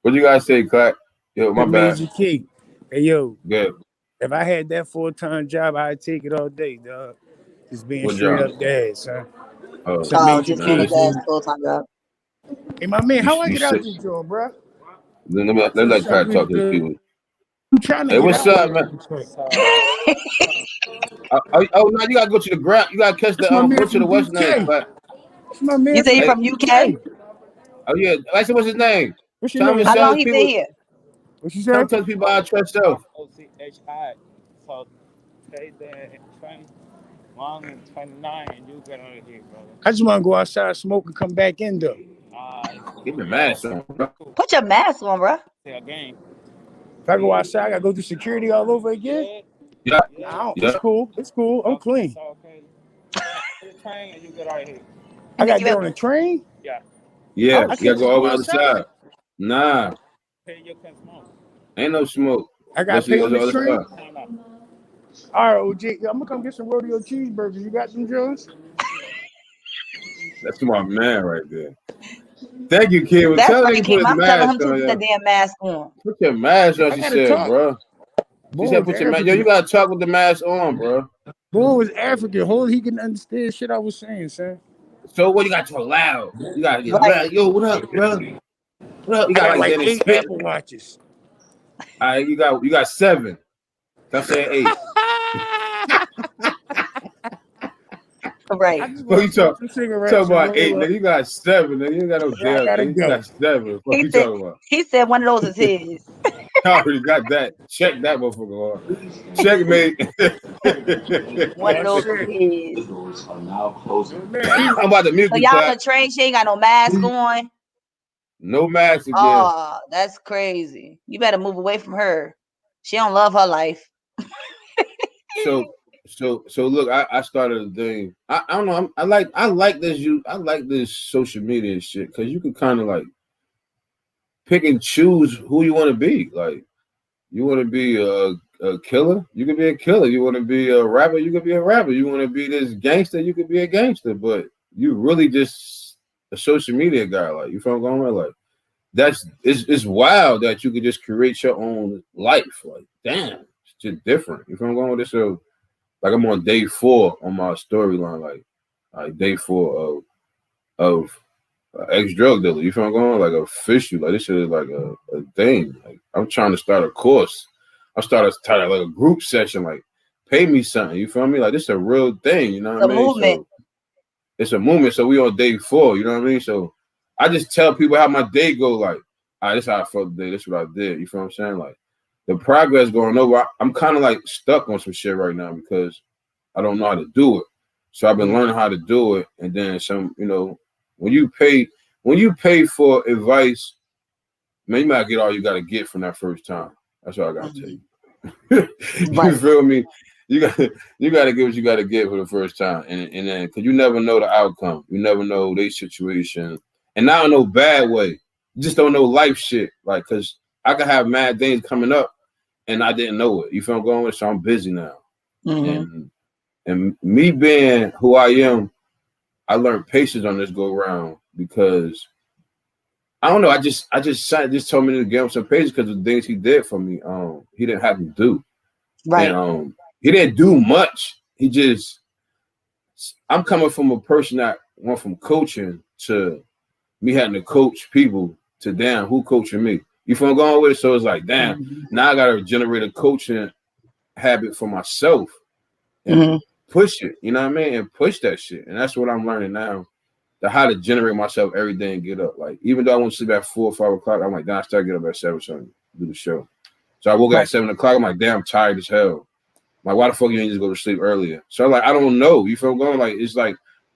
A: What you guys say, Clark? Yo, my bad.
C: Major key. Hey, yo.
A: Good.
C: If I had that full-time job, I'd take it all day, dog. Just being
A: What
C: straight
A: job?
C: up dad, son.
A: Oh,
C: It's a major
B: Just being a
C: key,
B: dad's
C: son.
B: full-time job.
C: Hey, my man, how I
A: you
C: get out
A: sick.
C: this joint, bro?
A: Let Clark talk to the people.
C: I'm trying to
A: Hey,
C: get
A: what's
C: out
A: up, man?
C: here.
A: Oh, no, you gotta go to the ground. You gotta catch the
C: That's my man
A: go to the
C: from
A: West name,
C: UK.
A: Clark.
C: That's my man
B: You say you
A: Hey,
B: from UK?
A: oh yeah, I said, what's his name?
C: What's your
A: Tell
C: name?
A: him
B: How
A: to tell
B: long
A: his
B: he
A: people.
B: been here?
C: What you say?
A: Tell people how to trust yourself.
D: OCHI. So say that 21 and 29 and you get out of here, brother.
C: I just want to go outside, smoke, and come back in, though.
A: Get your mask on, bro.
B: Put your mask on, bro.
D: Again.
C: If I go outside, I got to go through security all over again?
A: Yeah.
C: No,
A: Yeah.
C: it's cool. It's cool. I'm clean.
D: Okay. The train and you get out of here.
C: I got to get on the train?
D: Yeah.
A: Yeah,
C: I
A: you
C: can't
A: gotta go
C: just
A: over
C: go
A: the other
C: outside?
A: side. Nah,
D: Hey, you can smoke.
A: ain't no smoke.
C: I got
A: Unless
C: to
A: you
C: pay
A: go
C: on
A: to the
C: this
A: other
C: train?
A: side.
D: No.
C: All right, OJ, I'm going to come get some rodeo cheeseburgers. You got them, Jones?
A: That's my man right there. Thank you, kid.
B: That's
A: Tell him
B: right,
A: to put
B: Kim.
A: his
B: I'm telling him
A: mask
B: to
A: on,
B: put
A: yo.
B: the damn mask on.
A: Put your mask on,
C: I
A: she
C: got to
A: said,
C: talk.
A: bro. She
C: Boy
A: said,
C: was
A: put your mask.
C: African.
A: Yo, you gotta talk with the mask on, bro.
C: Boy was African. Hold, he can understand shit I was saying, son.
A: So what? You gotta talk loud. You gotta get
B: Right.
A: loud. Yo, what up, bro? What up? You
C: I
A: got
C: got like
A: that
C: 8
A: spit.
C: Apple Watches.
A: All right, you got 7. Stop saying 8.
B: Right.
A: What you
C: Smoke some
A: talk
C: cigarettes and
A: about 8,
C: roll up.
A: nigga? You got 7, nigga. You ain't got no
C: Yeah, I
A: damn
C: gotta
A: 8. You
C: go.
A: got 7. What you
B: He said,
A: talking about?
B: he said one of those is his.
A: I already got that. Check that motherfucker off. Checkmate.
B: One of those
C: shit.
B: is his.
A: I'm about to mute
B: So
A: you,
B: y'all on
A: Clap.
B: the train, she ain't got no mask on.
A: No mask again.
B: Oh, that's crazy. You better move away from her. She don't love her life.
A: So look, I started a thing. I don't know. I like this social media shit because you can kind of like pick and choose who you want to be. Like you want to be a killer, you can be a killer. You want to be a rapper, you can be a rapper. You want to be this gangster, you can be a gangster. But you really just a social media guy. Like you feel what I'm going with? Like it's wild that you could just create your own life. Like damn, it's just different. You feel what I'm going with this? So like I'm on day 4 on my storyline, like day 4 of ex-drug dealer. You feel what I'm going? Like official. Like this shit is like a thing. Like I'm trying to start a course. I'm starting like a group session. Like pay me something. You feel me? Like this is a real thing. You know what I mean?
B: Movement.
A: So it's a movement. So we on day 4. You know what I mean? So I just tell people how my day go. Like, all right, this is how I felt today. This is what I did. You feel what I'm saying? Like the progress going over. I'm kind of like stuck on some shit right now because I don't know how to do it. So I've been learning how to do it. And then some, you know, when you pay for advice, man, you might get all you got to get from that first time. That's all I got to tell you.
B: Right.
A: You feel me? You got to get what you got to get for the first time. And then, because you never know the outcome. You never know their situation. And not in no bad way. You just don't know life shit. Like, because I could have mad things coming up and I didn't know it. You feel what I'm going with? So I'm busy now.
B: Mm-hmm.
A: And me being who I am, I learned patience on this go round because I don't know. I just told me to give him some patience because of the things he did for me. He didn't have to do,
B: Right.
A: and he didn't do much. I'm coming from a person that went from coaching to me having to coach people to damn who coaching me. You feel what I'm going with it? So it's like damn. Now I gotta generate a coaching habit for myself. And push it, you know what I mean? And push that shit. And that's what I'm learning now. How to generate myself every day and get up. Like, even though I want to sleep at 4 or 5 o'clock, I'm like, damn, I start getting up at 7 something, do the show. So I woke up at 7 o'clock, I'm like, damn, I'm tired as hell. Like, why the fuck you ain't just go to sleep earlier? So I'm like, I don't know. You feel going? Like, it's like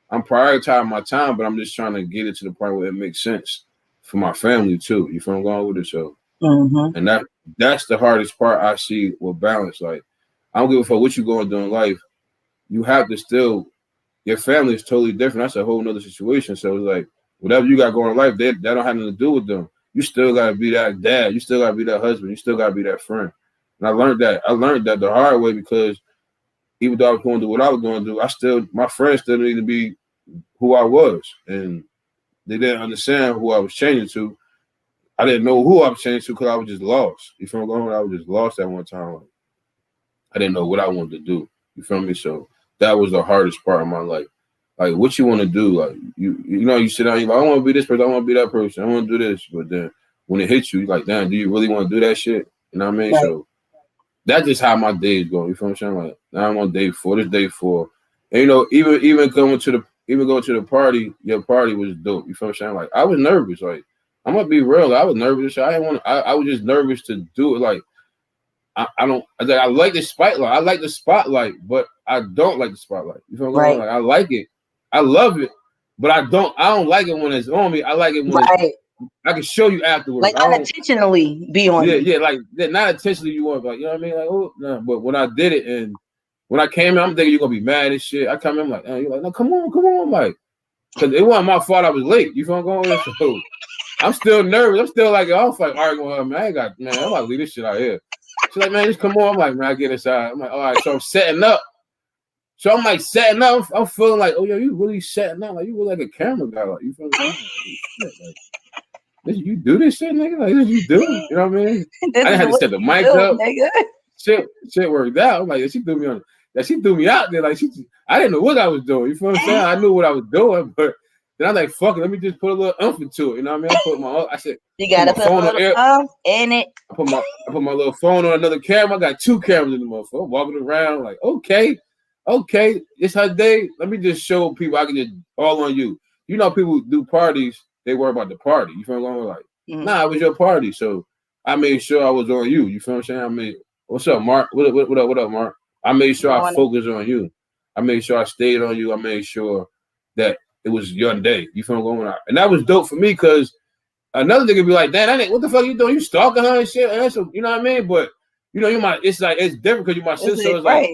A: I'm prioritizing my time, but I'm just trying to get it to the point where it makes sense for my family too. You feel going with it? So and that's the hardest part I see with balance. Like, I don't give a fuck what you going to do in life. You have to still, your family is totally different. That's a whole nother situation. So it's like, whatever you got going in life, that don't have nothing to do with them. You still got to be that dad. You still got to be that husband. You still got to be that friend. And I learned that the hard way, because even though I was going to do what I was going to do, my friends still needed to be who I was. And they didn't understand who I was changing to. I didn't know who I was changing to because I was just lost. You feel me? I was just lost at one time. Like, I didn't know what I wanted to do. You feel me? So that was the hardest part of my life. Like, what you want to do? Like, you sit down, you're like, I want to be this person, I want to be that person, I want to do this. But then when it hits you, you're like, damn, do you really want to do that shit? You know what I mean? Right. So that's just how my days go. You feel what I'm saying? Like, now I'm on day 4. This day 4. And even going to the party, your party was dope. You feel what I'm saying? Like, I was nervous. Like, I'm gonna be real. I was nervous. I was just nervous to do it. Like, I like the spotlight. I like the spotlight, but I don't like the spotlight. You feel what I'm saying? Like, I like it. I love it, but I don't like it when it's on me. I like it when I can show you afterwards.
B: Like, unintentionally be on you.
A: Yeah, like not intentionally you want, like, you know what I mean? Like, oh no, but when I did it and when I came in, I'm thinking you're gonna be mad as shit. I come in, I'm like, you're like, no, come on, like, because it wasn't my fault I was late. You feel what I'm going with? So I'm still nervous. I'm still like, I was like arguing with her, man. I'm about to leave this shit out here. She's like, man, just come on. I'm like, man, I get inside. I'm like, all right, so I'm setting up. So I'm like setting up. I'm feeling like, oh, yo, you really setting up. Like, you look like a camera guy. Like, you feel like, you do this shit, nigga? Like, this you do? You know what I mean? I didn't have to set the mic up. Nigga. Shit worked out. I'm like, she threw me out there. Like, I didn't know what I was doing. You feel what I'm saying? I knew what I was doing, but then I'm like, fuck it, let me just put a little umph into it. You know what I mean? I said,
B: you gotta put a little umph in it.
A: I put my little phone on another camera. I got 2 cameras in the motherfucker. I'm walking around like, okay, it's her day. Let me just show people I can just all on you. You know, people do parties, they worry about the party. You feel what I'm saying? Like, nah, it was your party. So I made sure I was on you. You feel what I'm saying? What's up, Mark? What up, Mark? I made sure I focused on you. I made sure I stayed on you. I made sure that it was your day. You feel what I'm going on? And that was dope for me because another nigga be like, damn, what the fuck you doing? You stalking her and shit. And so, you know what I mean? But you know, it's different because you're my sister. So it's like,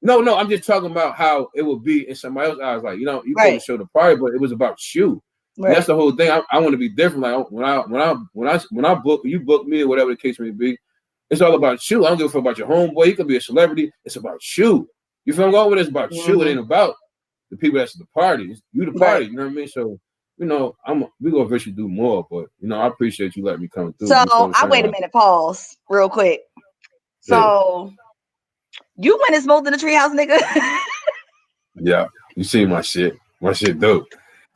A: no, I'm just talking about how it would be in somebody else's eyes. Like, you know, you couldn't show the party, but it was about you. Right. That's the whole thing. I want to be different. Like when I book, you book me or whatever the case may be, it's all about you. I don't give a fuck about your homeboy. You could be a celebrity. It's about you. You feel what I'm going with? It's about you. It ain't about the people that's the party. It's you the party. You know what I mean? So, you know, we gonna eventually do more, but you know, I appreciate you letting me come through.
B: So I wait a minute, pause real quick. So you went and smoked in the treehouse, nigga.
A: Yeah, you seen my shit. My shit dope.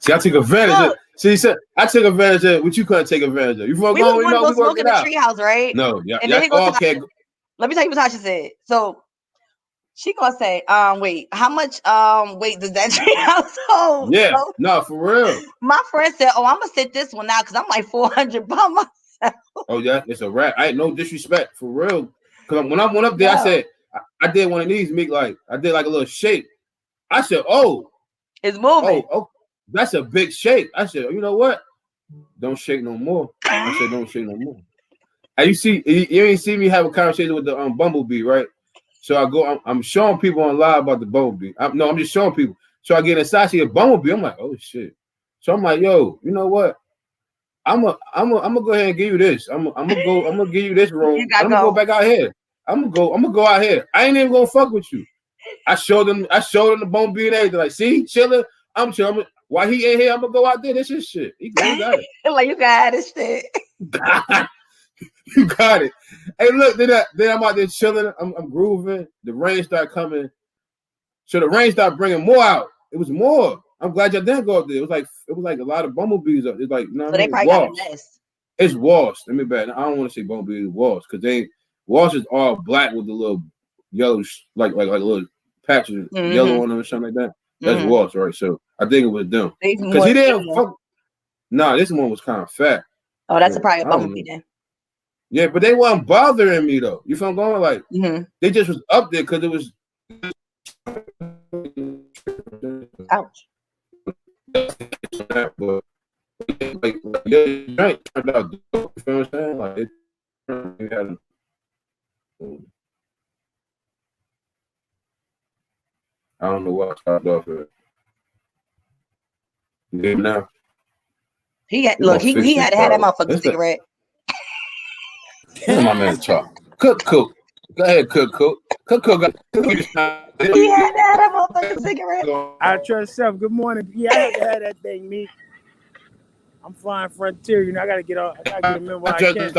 A: See, I took advantage of. See, I took advantage of what you couldn't take advantage of. You
B: we was going to go smoke in the treehouse, right?
A: No, yeah.
B: And then he goes, let me tell you what Tasha said. So she gonna say, wait, how much weight does that treehouse hold?
A: Yeah,
B: so,
A: no, for real.
B: My friend said, oh, I'm gonna sit this one out because I'm like 400 by myself.
A: Oh yeah, it's a wrap. I ain't no disrespect for real. Because when I went up there, I said, I did one of these, Meek, like I did like a little shake. I said, oh,
B: it's moving.
A: Oh, that's a big shake. I said, you know what? Don't shake no more. I said, don't shake no more. And you ain't see me have a conversation with the Bumblebee, right? So I go, I'm showing people on live about the Bumblebee. I'm just showing people. So I get inside, see a Bumblebee. I'm like, oh shit. So I'm like, yo, you know what? I'm gonna go ahead and give you this. I'm gonna give you this room. I'm gonna go back out here. I'm gonna go out here. I ain't even gonna fuck with you. I showed them the Bumblebee and everything. Like, see, chilling. I'm chilling. Why he ain't here? I'm gonna go out there. This is shit. He got it.
B: Like, you got this shit.
A: You got it. Hey, look, then I'm out there chilling. I'm grooving. The rain started coming. So the rain started bringing more out. It was more. I'm glad y'all didn't go up there. It was like a lot of bumblebees up. It's like, you know what I mean?
B: They probably got a nest.
A: It's washed. Let me back. I don't want to say bumblebee. It's washed because washed is all black with the little yellow, like little patches yellow on them or something like that. That's washed, right? So I think it was them because he didn't fuck. Nah, this one was kind of fat.
B: Oh, that's probably a bumblebee then.
A: Yeah, but they wasn't bothering me though. You feel what I'm going? Like they just was up there because it was.
B: Ouch.
A: But like yeah, turned out. You feel what I'm saying? Like it had. I don't know what I started off with. Yeah, now.
B: He had to have that motherfucking cigarette.
A: Look at my man talk. Cook. Go ahead, Cook. Got
B: He had that motherfucking cigarette.
C: I trust self. Good morning. Yeah, I had to have that thing, Meek. I'm flying Frontier. You know, I gotta get off. I gotta get them in while I can.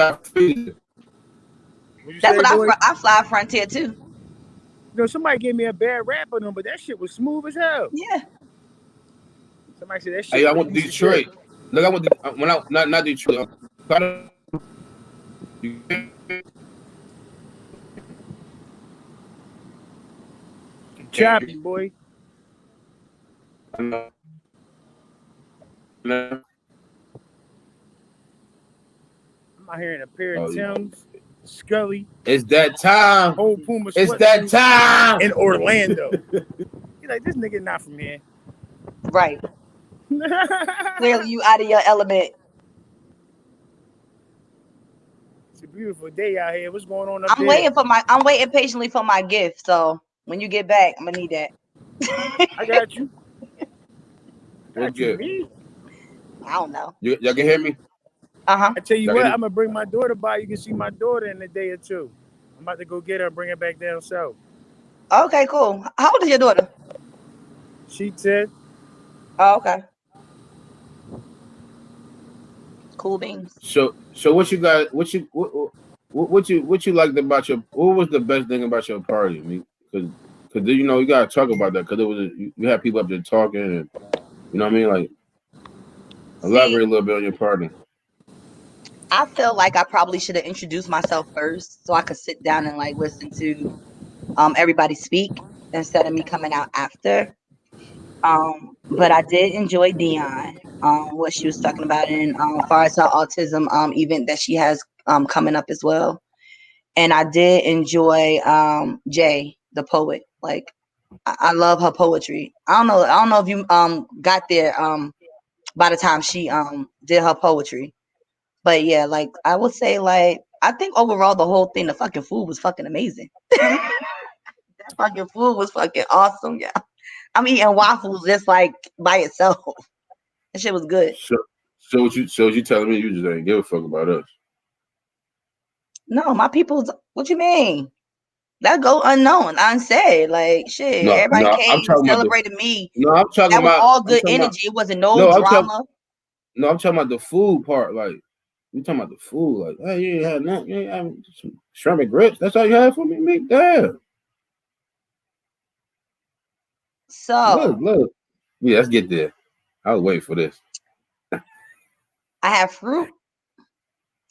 B: That's what I fly Frontier too.
C: You know, somebody gave me a bad rap on them, but that shit was smooth as hell.
B: Yeah.
C: Somebody said that shit.
A: Hey, I went to Detroit. Look, I went to when I not Detroit.
C: Choppy, boy.
A: I'm
C: out here in a pair of Timbs, Scully.
A: It's that time.
C: Old Puma.
A: It's that time
C: in Orlando. You're like, this nigga not from here.
B: Right. Clearly, you out of your element.
C: It's a beautiful day out here. What's going on up
B: there? I'm waiting patiently for my gift. So when you get back, I'm gonna need that.
C: I got you.
A: What gift?
B: I don't know.
A: Y'all can hear me?
B: Uh-huh.
C: I tell you what, I'm gonna bring my daughter by. You can see my daughter in a day or two. I'm about to go get her and bring her back down south.
B: Okay, cool. How old is your daughter?
C: She 10.
B: Oh, okay. Cool beans.
A: So what you got? What you liked about your? What was the best thing about your party? I mean, because you know you gotta talk about that because it was you had people up there talking and you know what I mean. Like elaborate a little bit on your party.
B: I feel like I probably should have introduced myself first so I could sit down and like listen to everybody speak instead of me coming out after. But I did enjoy Dion, what she was talking about in far as her autism event that she has coming up as well. And I did enjoy Jay, the poet. Like I love her poetry. I don't know if you got there by the time she did her poetry. But yeah, like I would say, like I think overall the whole thing, the fucking food was fucking amazing. That fucking food was fucking awesome, yeah. I'm eating waffles just like by itself. That shit was good.
A: So what you telling me you just ain't give a fuck about us?
B: No, my people's. What you mean? That go unknown, unsaid. Like shit, everybody came and celebrated me.
A: No, I'm talking
B: that
A: about
B: was all good energy. It wasn't no drama.
A: I'm talking about the food part. Like you talking about the food. Like hey, you ain't had nothing. You ain't had some shrimp and grits. That's all you had for me. Damn.
B: So
A: look. Yeah, let's get there. I'll wait for this.
B: I have fruit.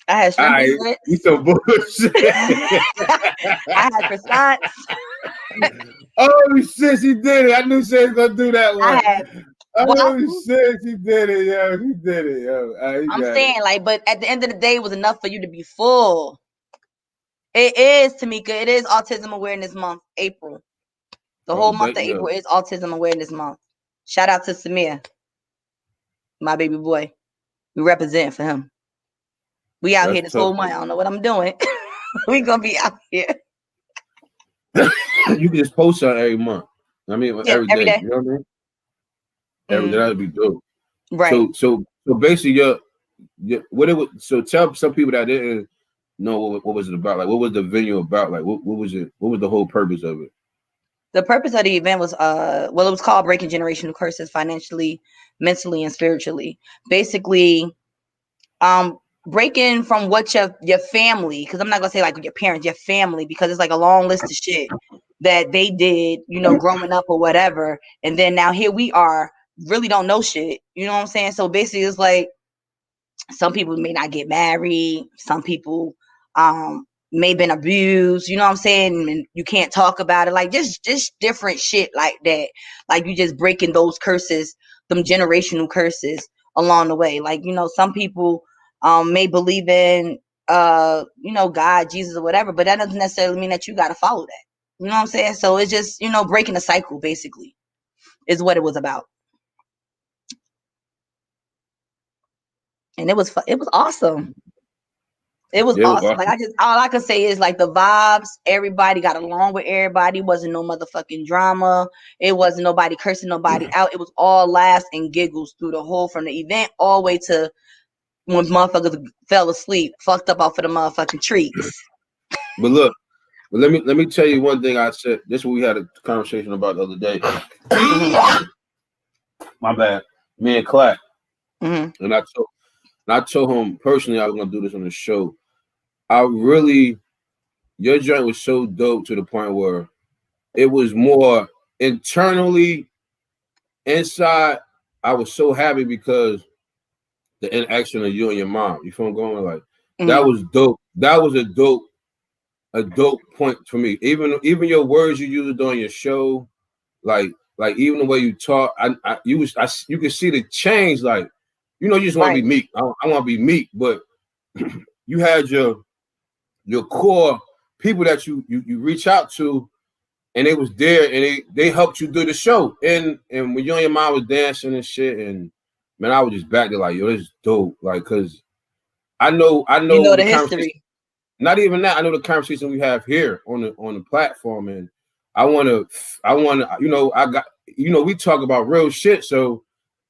B: I had shrimp and grits.
A: You so bullshit.
B: I had croissants.
A: Oh shit, she did it. I knew she was gonna do that one.
B: I had
A: oh shit, she did it, yo. She did it, yo.
B: I'm saying, like, but at the end of the day, it was enough for you to be full. It is, Tamika. It is Autism Awareness Month, April. The whole month of April is Autism Awareness Month. Shout out to Samir, my baby boy. We represent for him. We out here this whole month. I don't know what I'm doing. We gonna be out here.
A: You can just post on every month. I mean, every day. You know what I mean? Every day that'd be dope.
B: Right.
A: So basically, what it was. So tell some people that didn't know what was it about. Like, what was the venue about? Like, what was it? What was the whole purpose of it?
B: The purpose of the event was it was called Breaking Generational Curses Financially, Mentally, and Spiritually. Basically, breaking from what your family, because I'm not gonna say like your parents, your family, because it's like a long list of shit that they did, you know, growing up or whatever, and then now here we are, really don't know shit. You know what I'm saying? So basically, it's like some people may not get married, some people may have been abused, you know what I'm saying? And you can't talk about it, like just different shit like that. Like you just breaking those curses, them generational curses along the way. Like, you know, some people may believe in you know, God, Jesus, or whatever, but that doesn't necessarily mean that you got to follow that. You know what I'm saying? So it's just, you know, breaking the cycle basically is what it was about. And it was awesome. It was awesome. Like all I could say is like the vibes, everybody got along with everybody. It wasn't no motherfucking drama. It wasn't nobody cursing nobody out. It was all laughs and giggles through the whole, from the event all the way to when motherfuckers fell asleep, fucked up off of the motherfucking trees.
A: But look, let me tell you one thing I said. This is what we had a conversation about the other day. My bad. Me and Clack. And I told him personally I was gonna do this on the show. Your joint was so dope to the point where it was more internally inside. I was so happy because the interaction of you and your mom. You feel I'm going like that was dope. That was a dope point for me. Even your words you used on your show, like even the way you talk, you could see the change. Like, you know, you just want to be meek. I want to be meek, but you had your core people that you reach out to, and they was there, and they helped you do the show. And when you and your mom was dancing and shit, and man, I was just back there like, yo, this is dope. Like, cause I know
B: you know the history.
A: Not even that. I know the conversation we have here on the platform, and I wanna, we talk about real shit, so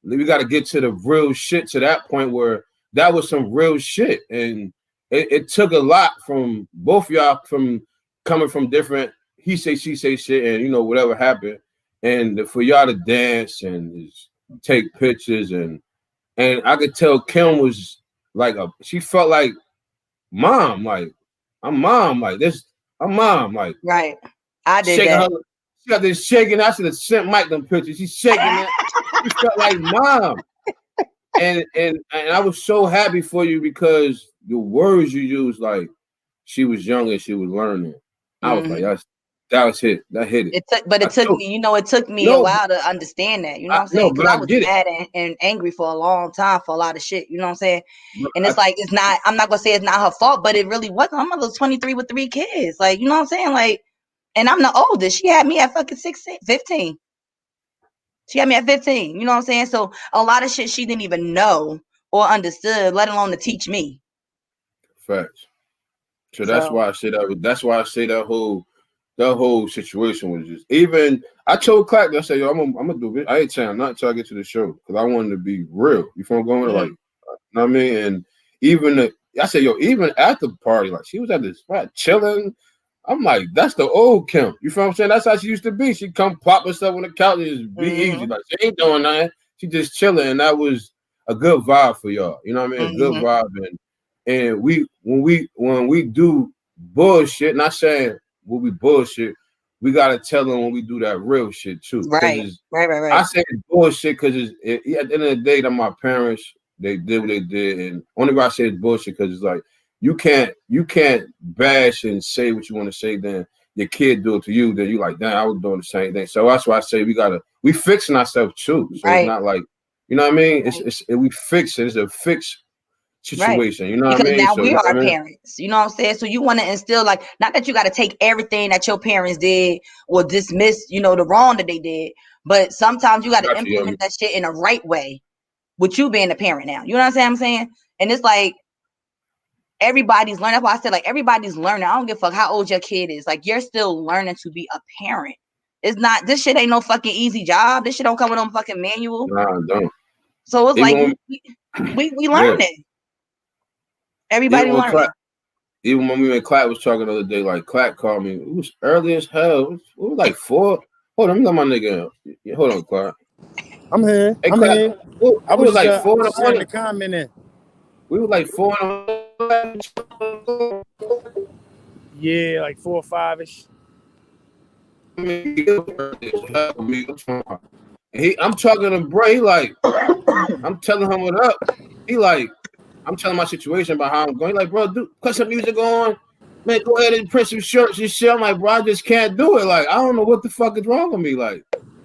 A: we got to get to the real shit to that point where that was some real shit, and it took a lot from both y'all from coming from different he say she say shit, and whatever happened, and for y'all to dance and take pictures, and I could tell Kim was like she felt like mom, like I'm mom, like this, I'm mom, like
B: right. I did that.
A: She got this shaking. I should have sent Mike them pictures. She's shaking it. She felt like mom, and I was so happy for you because the words you used, like she was young and she was learning. I was like, that was hit. That hit it.
B: It took me a while to understand that. You know what I'm saying? Because I was mad and angry for a long time for a lot of shit. You know what I'm saying? And it's like, I'm not gonna say it's not her fault, but it really wasn't. My mother was 23 with 3 kids. Like, you know what I'm saying? Like, and I'm the oldest. She had me at fucking 15. She had me at 15. You know what I'm saying? So a lot of shit she didn't even know or understood, let alone to teach me.
A: Facts. So that's why I say that. That's why I say that whole situation was just. Even I told Clark, I said, yo, I'm gonna do it. I ain't saying nothing until I get to the show because I wanted to be real. You feel I'm going? Like, you know what I mean? And even I said, yo, even at the party, like she was at the spot chilling. I'm like, that's the old Kim. You feel what I'm saying? That's how she used to be. She'd come plop herself on the couch and just be easy. Like, she ain't doing nothing. She just chilling. And that was a good vibe for y'all. You know what I mean? A good vibe. And when we do bullshit, not saying when we bullshit, we got to tell them when we do that real shit too.
B: Right.
A: I say bullshit because at the end of the day, that my parents, they did what they did. And only why I say it's bullshit because it's like, you can't bash and say what you want to say. Then your kid do it to you. Then you like, damn, I was doing the same thing. So that's why I say we fixing ourselves too. So it's not like, you know what I mean? We fix it. It's a fixed situation. You know what I mean?
B: Because now we are parents. You know what I'm saying? So you want to instill, like, not that you got to take everything that your parents did or dismiss, the wrong that they did, but sometimes you got to implement that shit in a right way. With you being a parent now, you know what I'm saying? And it's like, everybody's learning. That's why I said, like, everybody's learning. I don't give a fuck how old your kid is. Like, you're still learning to be a parent. It's not, this shit ain't no fucking easy job. This shit don't come with no fucking manual.
A: Nah, don't.
B: So it's even like, we learning. Everybody learning.
A: Even when me and Clark was talking the other day, like, Clark called me. It was early as hell. It was like 4. Hold on, let me let my nigga in. Hold on, Clark.
C: I'm here.
A: Hey,
C: I'm
A: Clark,
C: here.
A: I was like 4 in the morning.
C: Comment.
A: We were like 4 in the morning.
C: Yeah, like 4 or 5ish.
A: I'm talking to bro. He like, I'm telling him what up. He like, I'm telling my situation about how I'm going. He like, bro, put some music on. Man, go ahead and print some shirts and shit. I'm like, bro, I just can't do it. Like, I don't know what the fuck is wrong with me. Like,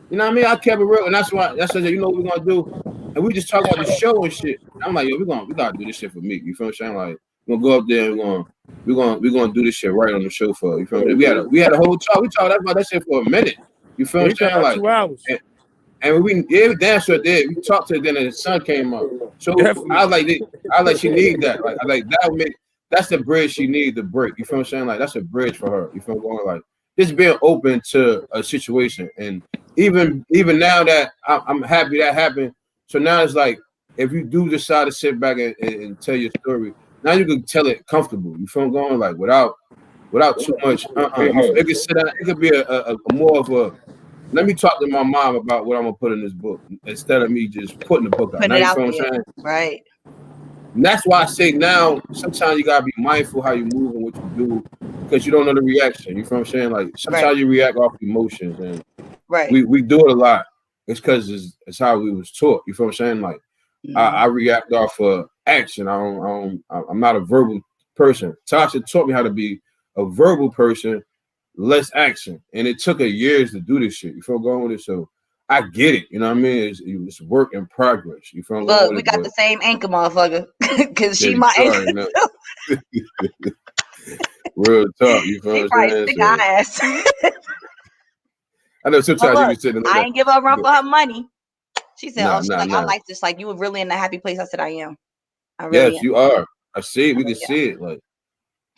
A: you know what I mean? I kept it real, and that's why you know what we're gonna do. And we just talk about the show and shit. I'm like, yo, we gotta do this shit for me. You feel what I'm saying? Like, we're gonna go up there and we're gonna do this shit right on the show for you. Feel me? We had a whole talk. We talked about that shit for a minute. You feel what I'm saying? Like
C: 2 hours.
A: And we damn sure did. We talked to her, then the sun came up. So definitely. I like she need that. Like that would make that's the bridge she needs to break. You feel what I'm saying? Like that's a bridge for her. You feel what I'm going? Like just being open to a situation. And even now that I'm happy that happened. So now it's like if you do decide to sit back and tell your story, now you can tell it comfortable. You feel what I'm going? Like without without too much. It could sit down. It could be a more of a. Let me talk to my mom about what I'm gonna put in this book instead of me just putting the book out.
B: Putting
A: Now
B: it
A: you
B: out
A: feel what
B: there,
A: I'm saying?
B: right?
A: And that's why I say now sometimes you gotta be mindful how you move and what you do because you don't know the reaction. You feel what I'm saying? Like sometimes you react off emotions, and we do it a lot. It's because it's how we was taught. You feel what I'm saying? Like I react off action. I'm not a verbal person. Tasha taught me how to be a verbal person, less action, and it took years to do this shit. You feel going with it? So I get it. You know what I mean? It's work in progress. You feel going with
B: we
A: it?
B: got the same anchor, motherfucker. Because she
A: Yeah,
B: my anchor.
A: Real talk. You feel
B: She
A: what I'm
B: probably
A: saying?
B: stick
A: So,
B: her ass.
A: I know sometimes you
B: Look,
A: be sitting
B: I
A: there.
B: ain't give her a run for her money. She said,
A: Nah,
B: "Oh, she's like, I like this. Like, you were really in a happy place." I said, "I am. I really
A: Yes,
B: am."
A: you are. I see it. We can see it. Like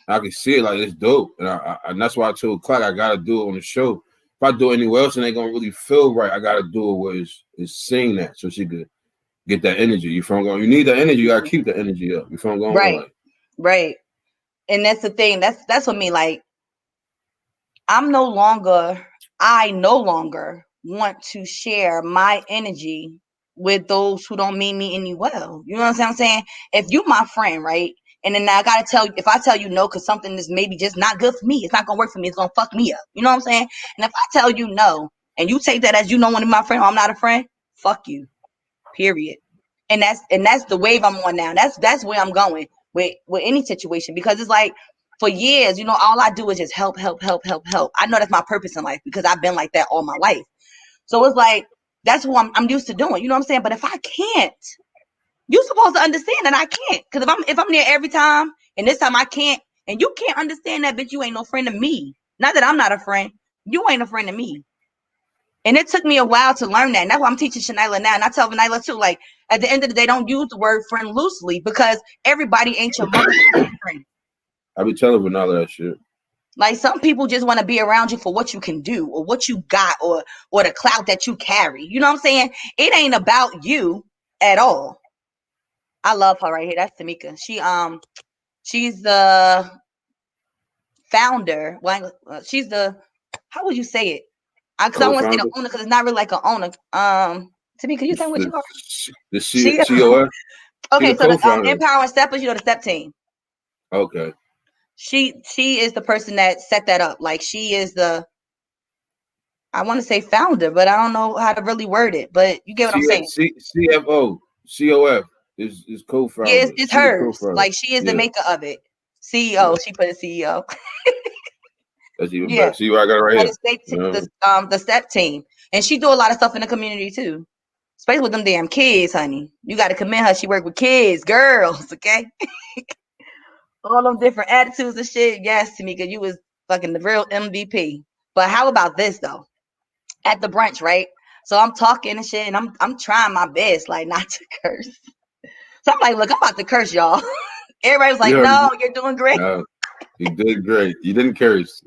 A: I can see it. Like it's dope, and that's why I told Clark I gotta do it on the show. If I do it anywhere else and they gonna really feel right, I gotta do it where it's seeing that so she could get that energy. You feel going? You need that energy. You gotta keep the energy up. You feel going?
B: Right,
A: like,
B: right. And that's the thing. That's what me like. I no longer want to share my energy with those who don't mean me any well. You know what I'm saying? If you my friend, right? And then I gotta tell you, if I tell you no, because something is maybe just not good for me, it's not gonna work for me, it's gonna fuck me up. You know what I'm saying? And if I tell you no, and you take that as you know one of my friend, or I'm not a friend, fuck you. Period. And that's the wave I'm on now. That's where I'm going with any situation, because it's like for years, you know, all I do is just help. I know that's my purpose in life because I've been like that all my life. So it's like that's what I'm used to doing. You know what I'm saying? But if I can't, you're supposed to understand that I can't. Because if I'm there every time and this time I can't, and you can't understand that, bitch, you ain't no friend to me. Not that I'm not a friend. You ain't a friend to me. And it took me a while to learn that. And that's why I'm teaching Shanila now. And I tell Vanilla too, like, at the end of the day, don't use the word friend loosely because everybody ain't your mother's friend.
A: I be telling Vanilla that shit.
B: Like, some people just want to be around you for what you can do or what you got or the clout that you carry. You know what I'm saying? It ain't about you at all. I love her right here. That's Tamika. She's the founder. Well, she's the, how would you say it? Because I want to say the owner because it's not really like an owner. Tamika, you tell me what you are.
A: The COF.
B: Okay, so the Empowering Steppers, you know, the step team.
A: Okay.
B: She is the person that set that up. Like, she is the, I want to say founder, but I don't know how to really word it. But you get what I'm saying.
A: CFO, COF is co-founder.
B: Yeah, it's hers. Like, she is the maker of it. CEO. Yeah. She put a CEO.
A: That's even better. See what I got right here.
B: The step team, and she do a lot of stuff in the community too. Especially with them damn kids, honey. You got to commend her. She work with kids, girls, okay? All them different attitudes and shit. Yes, Tamika, you was fucking the real MVP. But how about this, though? At the brunch, right? So I'm talking and shit, and I'm trying my best, like, not to curse. So I'm like, look, I'm about to curse, y'all. Everybody was like, no, you're doing great.
A: You did great. You didn't curse.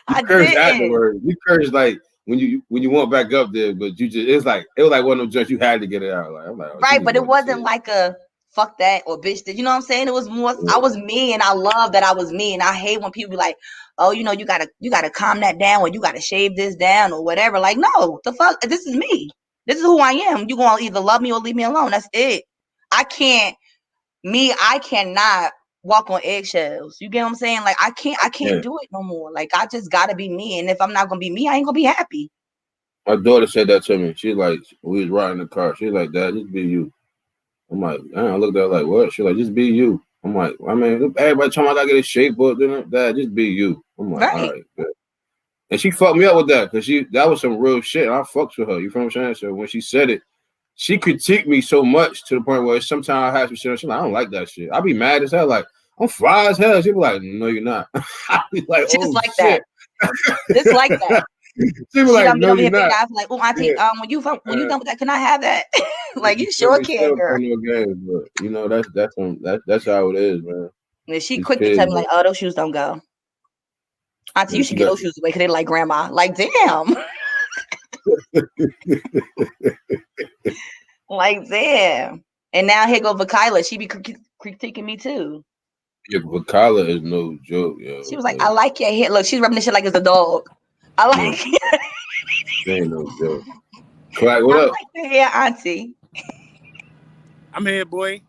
B: I
A: cursed
B: did
A: afterwards. You cursed like when you went back up there, but you just it was like one of those joints you had to get it out. Like I'm like,
B: right, but it wasn't like a fuck that or bitch that. You know what I'm saying? It was more. Yeah. I was me, and I love that I was me, and I hate when people be like, oh, you know, you gotta calm that down, or you gotta shave this down, or whatever. Like, no, the fuck, this is me. This is who I am. You gonna either love me or leave me alone. That's it. I cannot walk on eggshells. You get what I'm saying? Like, I can't do it no more. Like, I just gotta be me. And if I'm not gonna be me, I ain't gonna be happy.
A: My daughter said that to me. She's like, we was riding the car. She's like, Dad, just be you. I'm like, I looked at her like, what? She's like, just be you. I'm like, I mean, everybody tell me I gotta get a shape up, Dad, just be you. I'm like, all right, good. And she fucked me up with that because that was some real shit. And I fucks with her. You feel what I'm saying? So when she said it, she critiqued me so much to the point where sometimes I have to shit. She's like, I don't like that shit. I be mad as hell. Like, I'm fly as hell. She be like, no, you're not. I be like,
B: just
A: oh,
B: like
A: shit.
B: That. Just like that.
A: She be like, no, you're not.
B: Like, oh, Auntie, when you done with that, can I have that? Like, you sure can, girl.
A: Games, but you know, that's how it is, man.
B: And she quick to tell me, like, oh, those shoes don't go. Auntie, you should get those shoes away because they like grandma. Like, damn. Like, damn. And now here go Vakila. She be critiquing me too.
A: Yeah, Vakala is no joke, yo.
B: She was like, I like your hair. Look, she's rubbing this shit like it's a dog. I like it.
A: She ain't no joke. Crack, what up?
B: I like your hair, auntie.
C: I'm here, boy.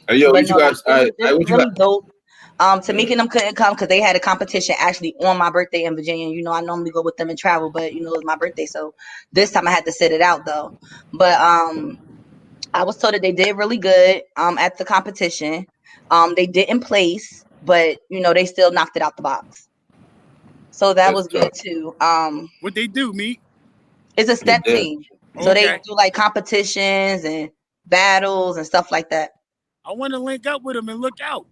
A: Hey, yo, what you guys?
B: It was really dope. Tamika and them couldn't come because they had a competition actually on my birthday in Virginia. You know, I normally go with them and travel, but you know, it was my birthday, so this time I had to sit it out though. But I was told that they did really good at the competition. They didn't place, but you know, they still knocked it out the box. So that was good too.
C: What they do, Meek?
B: It's a step team. So they do like competitions and battles and stuff like that.
C: I want to link up with them and look out.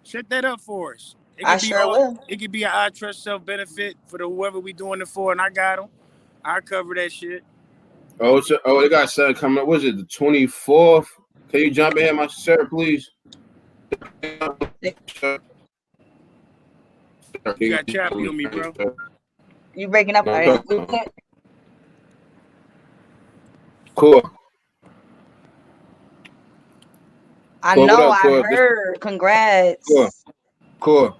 C: Set that up for us.
B: I sure will.
C: It could be an I Trust Self benefit for whoever we doing it for, and I got them. I cover that shit.
A: Oh, they got something coming up. Was it the 24th? Can you jump in here, my sir, please?
C: You got Chappie on me, bro.
B: You breaking up? Right?
A: Cool.
B: I know. I heard. Congrats.
A: Cool.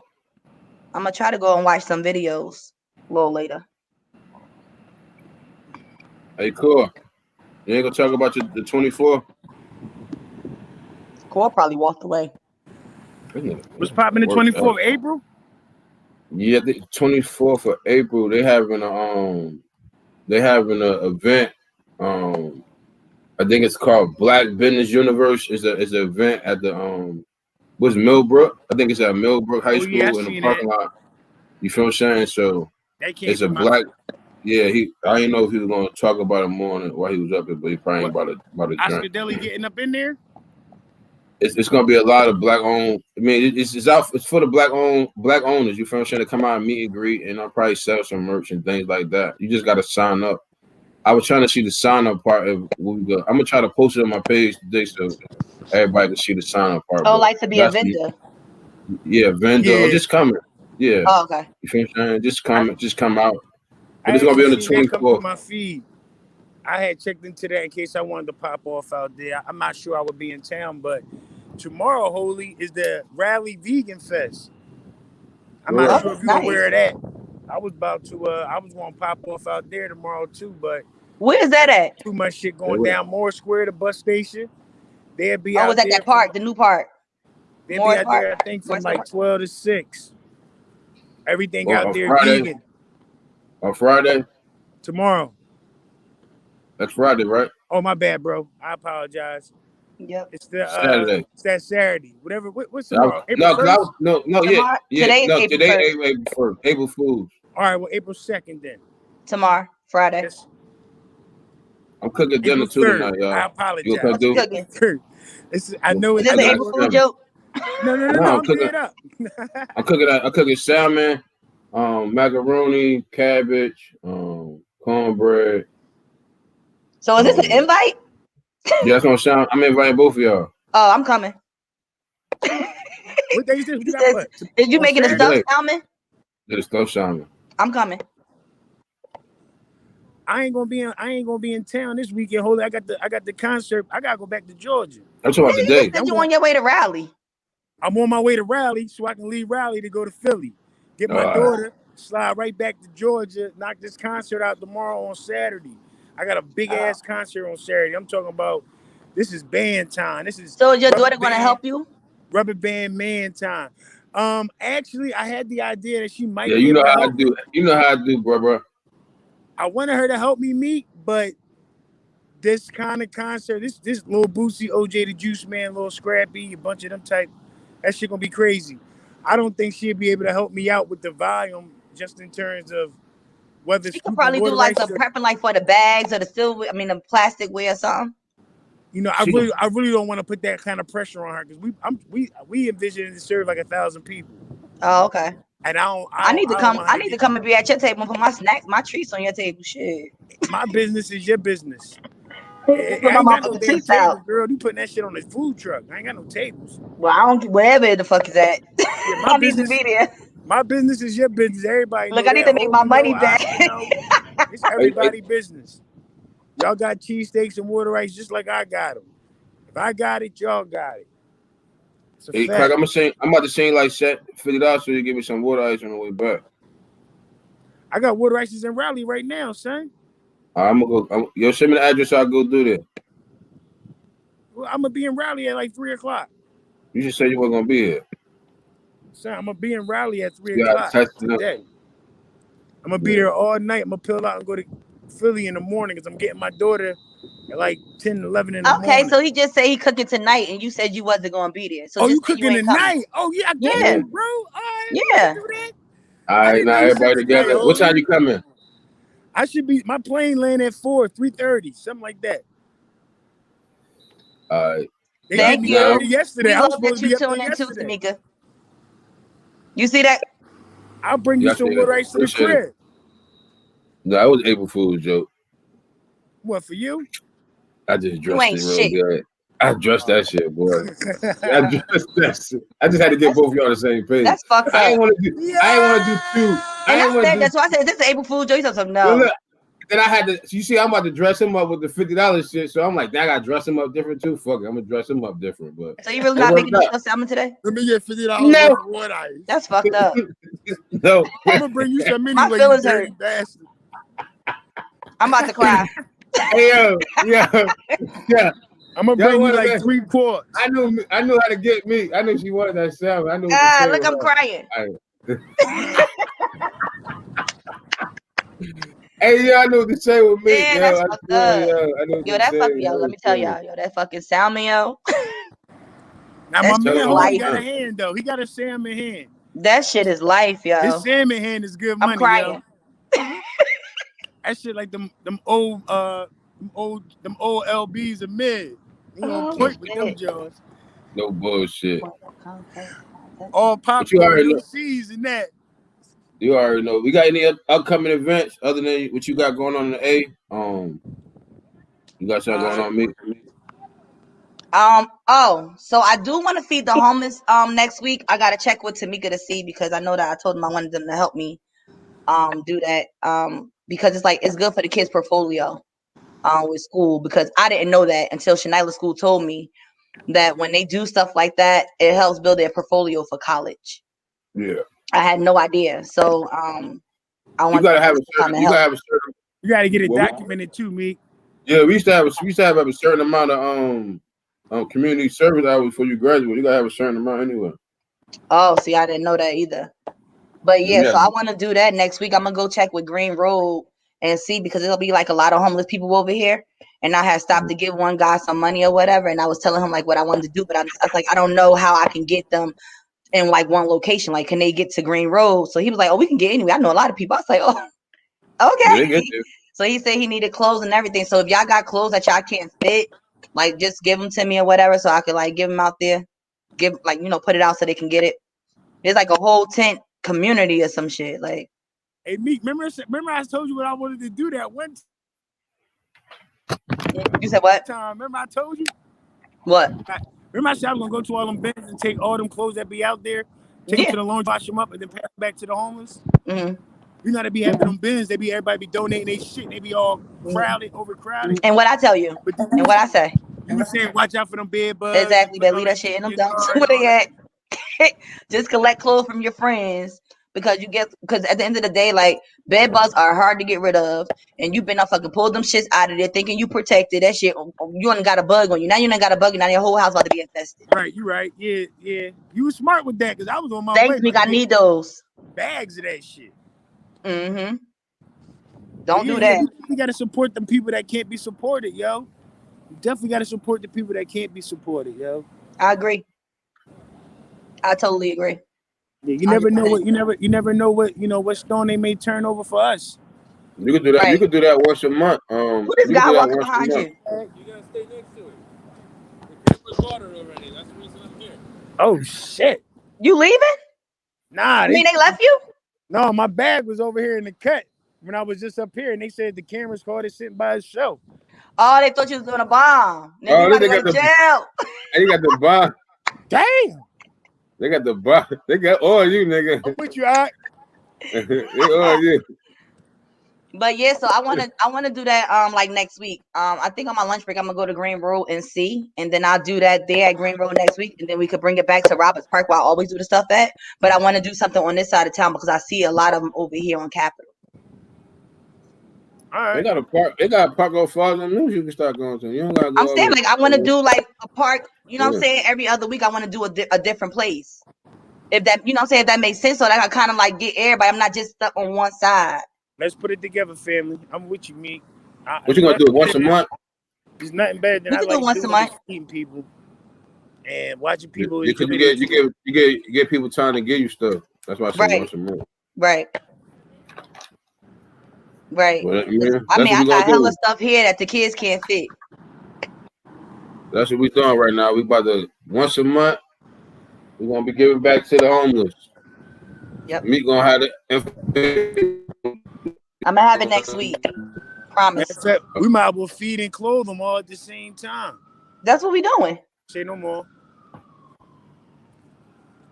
B: I'm gonna try to go and watch some videos a little later.
A: Hey, cool. You ain't gonna talk about the 24th?
B: Cool probably walked away.
C: What's popping the 24th of April?
A: Yeah, the 24th of April. They having an event. I think it's called Black Business Universe. It's an event at the what's Millbrook? I think it's at Millbrook High School in the parking lot. You feel what I'm saying? So it's a black. Yeah, I didn't know if he was gonna talk about it more while he was up there, but he probably ain't about it.
C: Oscar Deli getting up in there.
A: It's gonna be a lot of black owned. I mean, it's out. It's for the black owners. You feel what I'm saying? To come out and meet and greet, and I'll probably sell some merch and things like that. You just gotta sign up. I was trying to see the sign up part of what we go. I'm gonna try to post it on my page today so everybody can see the sign up part.
B: Oh, like to be a vendor.
A: Vendor.
C: Yeah.
A: Or just come. Yeah.
B: Oh, okay.
A: You feel what I'm saying? Just come out. But it's gonna be on the 24th.
C: My feed. I had checked into that in case I wanted to pop off out there. I'm not sure I would be in town, but tomorrow, Holy, is the Raleigh Vegan Fest. I'm not sure if you're aware of that. I was about to. I was going to pop off out there tomorrow too, but
B: where is that at?
C: Too much shit going down Moore Square, the bus station. They'll be
B: out there. That park, the new park.
C: They'll be out there, I think, from like 12 to 6. Everything out there vegan.
A: On Friday?
C: Tomorrow.
A: That's Friday, right?
C: Oh, my bad, bro. I apologize.
B: Yep.
C: It's the
A: Saturday.
C: It's that Saturday. Whatever. What's tomorrow?
A: Today is April Fools.
C: All right, well, April 2nd then.
B: Tomorrow, Friday.
C: Yes.
A: I'm cooking dinner too tonight, y'all.
C: I apologize.
A: You cooking?
C: I know
B: it's. Is this an April Fool joke?
C: No. I'm cooking.
A: I'm cooking salmon, macaroni, cabbage, cornbread.
B: So is this an invite?
A: Yeah, that's gonna sound. I'm inviting both of y'all.
B: Oh, I'm coming.
C: What day is this?
B: Is you making a stuffed salmon?
A: Yeah, the stuffed salmon.
B: I'm coming.
C: I ain't gonna be in town this weekend. Hold it. I got the concert. I gotta go back to Georgia.
A: I'm talking about today.
B: You said you on your way to Raleigh.
C: I'm on my way to Raleigh so I can leave Raleigh to go to Philly. Get my daughter, slide right back to Georgia, knock this concert out tomorrow on Saturday. I got a big ass concert on Saturday. I'm talking about this is band time.
B: So is your daughter gonna help you?
C: Rubber band man time. Actually, I had the idea that she might.
A: Yeah, you know how I do. You know how I do, bro.
C: I wanted her to help me meet, but this kind of concert, this little Boosie, OJ the Juice Man, little Scrappy, a bunch of them type, that shit gonna be crazy. I don't think she'll be able to help me out with the volume, just in terms of whether
B: she could probably do like the prepping, like for the bags or the plastic-ware or something.
C: You know, I really don't want to put that kind of pressure on her because we envision to serve like 1,000 people.
B: Oh, okay.
C: And
B: I need to come and be at your table and put my snacks, my treats on your table. Shit.
C: My business is your business.
B: I
C: ain't got no damn tables, girl. You putting that shit on the food truck. I ain't got no tables.
B: Well, I don't wherever the fuck is at.
C: Yeah,
B: I need to be there.
C: My business is your business. Everybody.
B: Look, I need to make my money back.
C: It's everybody's business. Y'all got cheesesteaks and water rice just like I got them. If I got it, y'all got it.
A: Hey, Craig, I'm about to sing like $50 so you give me some water ice on the way back.
C: I got water ices in Raleigh right now, son.
A: I'm gonna go. Yo, send me the address. I'll go do that.
C: Well, I'm gonna be in Raleigh at like 3:00.
A: You just said you weren't gonna be here.
C: Son, I'm gonna be in Raleigh at 3:00 today. I'm gonna be there all night. I'm gonna peel out and go to Philly in the morning because I'm getting my daughter at like 10, 11 in the morning.
B: Okay, so he just said he cooking tonight, and you said you wasn't gonna be there. So
C: you cooking tonight? Oh yeah,
B: yeah,
C: bro. All right,
B: yeah.
C: do that.
A: All right, now everybody together. What time you coming?
C: I should be. My plane land at 3:30, something like that.
A: All right.
B: Thank you.
C: Yesterday,
B: we
C: I was
B: love
C: supposed
B: that
C: to
B: you
C: be up
B: tune
C: there
B: in too,
C: yesterday.
B: Tamika. You see that?
C: I'll bring you some water ice to the crib.
A: No, I was April Fool's joke.
C: What, for you?
A: I just dressed it real good. I dressed that shit, boy. I dressed that shit. I just had to get both of y'all on the same page.
B: That's fucked up.
A: I didn't want to do 2.
B: And that's why I said this is April Fool's joke. So no.
A: Well, look, then I had to. You see, I'm about to dress him up with the $50 shit. So I'm like, I gotta dress him up different too. Fuck it, I'm gonna dress him up different. But
B: so you really not making yourself salmon today?
C: Let me get $50
A: no.
C: for water ice.
B: That's fucked up.
A: No,
C: I'm gonna bring you some anyway.
B: My feelings hurt.
C: Bastard.
B: I'm about to cry.
A: Hey yo, yeah.
C: I'm gonna bring you like 3 quarts.
A: I knew how to get me. I knew she wanted that salmon. I knew.
B: Look, I'm crying.
A: Hey, yo, I knew what to say with me.
B: Yeah,
A: yo,
B: that's fucked up.
A: Yo,
B: that fucking yo. Let me tell y'all, yo, that fucking salmon, yo.
C: Now my man, he got a hand though. He got a salmon hand.
B: That shit is life, yo.
C: His salmon hand is good money,
B: I'm crying.
C: Yo. That shit like them old LBs and mid. You know, point with them jaws.
A: No bullshit.
C: All popcorn UCs and that.
A: You already know. We got any upcoming events other than what you got going on in the A? You got something going on, me?
B: So I do want to feed the homeless next week. I gotta check with Tamika to see because I know that I told them I wanted them to help me do that because it's good for the kids' portfolio with school because I didn't know that until Shanila's school told me that when they do stuff like that, it helps build their portfolio for college.
A: Yeah.
B: I had no idea. So I want
A: you gotta have a certain,
C: you gotta get it documented too, Meek.
A: Yeah, we used to have a certain amount of community service hours before you graduate. You gotta have a certain amount anyway.
B: Oh, see, I didn't know that either. But yeah, so I want to do that next week. I'm gonna go check with Green Road and see because it'll be like a lot of homeless people over here. And I had stopped to give one guy some money or whatever, and I was telling him like what I wanted to do, but I was like, I don't know how I can get them in like one location. Like, can they get to Green Road? So he was like, oh, we can get anywhere. I know a lot of people. I was like, oh, okay.
A: Yeah,
B: so he said he needed clothes and everything. So if y'all got clothes that y'all can't fit, like just give them to me or whatever, so I could like give them out there, put it out so they can get it. There's like a whole tent community or some shit. Like,
C: hey Meek, remember I told you what I wanted to do that one time.
B: You said what?
C: Remember I told you?
B: What?
C: Remember I said I was gonna go to all them bins and take all them clothes that be out there, take them to the laundry, wash them up, and then pass them back to the homeless.
B: Mm-hmm.
C: You know how they be having them bins, everybody be donating their shit, they be all crowded, overcrowded.
B: And what I tell you, and what I say.
C: You were saying watch out for them bed bugs.
B: Exactly, but leave that shit in them dumps. Where they at? Just collect clothes from your friends. Because at the end of the day, like bed bugs are hard to get rid of, and you've been up fucking pulled them shits out of there thinking you protected. That shit, you ain't got a bug on you. Now you ain't got a bug, and now your whole house about to be infested.
C: Right, you right. Yeah. You were smart with that because I was on my way.
B: Thanks, Meek. I need those
C: bags of that shit.
B: Mm-hmm. Don't do that.
C: We gotta support them people that can't be supported, yo. You definitely gotta support the people that can't be supported, yo.
B: I agree. I totally agree.
C: Yeah, you never know what stone they may turn over for us.
A: You could do that. Right. You could do that once a month.
B: Who this guy walking behind you?
E: You gotta stay next to it. The camera's water already. That's the reason I'm here.
C: Oh shit!
B: You leaving?
C: Nah.
B: They left you?
C: No, my bag was over here in the cut when I was just up here, and they said the camera's caught it sitting by itself.
B: Oh, they thought you was doing a bomb.
A: Then they got the jail. They got the bomb.
C: Damn.
A: They got the bar. They got all you, nigga.
C: I'm with you, all right.
A: They all you.
B: But yeah, so I wanna do that like next week. I think on my lunch break I'm gonna go to Raleigh NC, and then I'll do that there at Raleigh next week, and then we could bring it back to Roberts Park where I always do the stuff at. But I want to do something on this side of town because I see a lot of them over here on Capitol.
C: All right.
A: They got a park. They got a park on Father News. You can start going to. You don't gotta go.
B: I'm saying like I want to do like a park. You know
A: Yeah.
B: what I'm saying? Every other week I want to do a different place. If that, you know what I'm saying, if that makes sense, so that I kind of like get everybody. I'm not just stuck on one side.
C: Let's put it together, family. I'm with you, Meek.
A: What you gonna do? Once a month?
C: There's nothing better than
B: We
C: I
B: can do
C: like
B: once a
C: doing
B: month.
C: is meeting people and watching people.
A: Because you get people time to give you stuff. That's why I say once a month.
B: Right.
A: Well, yeah,
B: I mean, I got
A: do.
B: hella stuff here that the kids can't fit.
A: That's what we doing right now. We about to once a month. We're gonna be giving back to the homeless.
B: Yep.
A: Me gonna have it.
B: I'm gonna have it next week. Promise.
C: We might as well feed and clothe them all at the same time.
B: That's what we doing.
C: Say no more.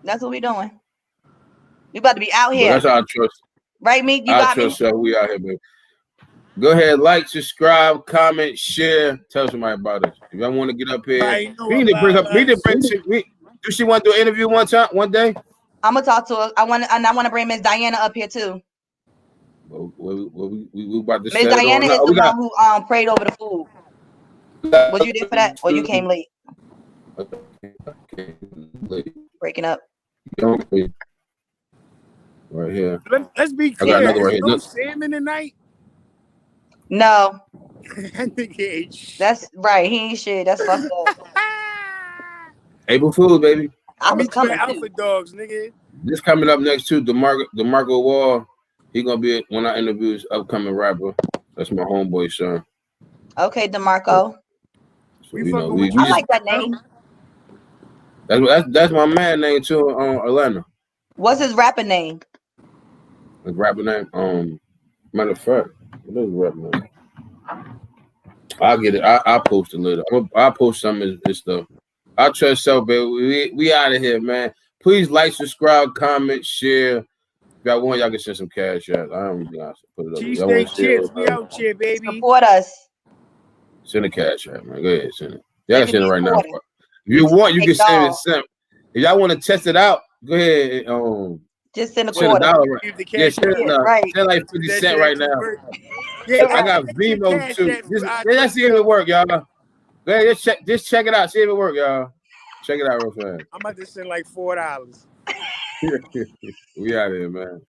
B: That's what we doing. We about to be out here.
A: But that's our trust.
B: Right, Meek? You
A: I
B: got
A: trust
B: me?
A: y'all. We out here, baby. Go ahead, like, subscribe, comment, share. Tell somebody about us. If y'all want to get up here, we need to bring up. Do she want to do an interview one day?
B: I'm gonna talk to her. I want to bring Miss Diana up here too.
A: Well, we about to.
B: Miss Diana is the one who prayed over the food. Was you there for that, or you came late? Breaking up.
A: Right here.
C: Let's be clear.
A: I got another right here.
C: No salmon tonight?
B: No. That's right. He ain't shit. That's fucked up.
A: April Fool's, baby.
B: I was coming
C: Alpha Dogs, nigga.
A: This coming up next too. DeMarco Wall. He gonna be when I interview his upcoming rapper. That's my homeboy son.
B: Okay, DeMarco.
A: So, I
B: like that name.
A: That's my man name too. Atlanta.
B: What's his rapper name?
A: His rapper name. Matter of fact, what is his rapper name? I'll get it. I'll post it later. I'll post some of this stuff. I trust so, baby. We out of here, man. Please like, subscribe, comment, share. If y'all want, y'all can send some cash out. I don't know. Put it up.
C: Cheesesteak chips, we out here, baby.
B: Support us.
A: Send a cash out, man. Go ahead, send it. Y'all can send it right now. If you want, you can send it. If y'all want to test it out, go ahead.
B: Just send a quarter.
A: Right. Yeah, send like 50 cents right now. Yeah, I got Vimo too. Let's see if it work, y'all. Go ahead, just check it out. See if it work, y'all. Check it out real fast.
C: I'm about to send like $4.
A: We out here, man.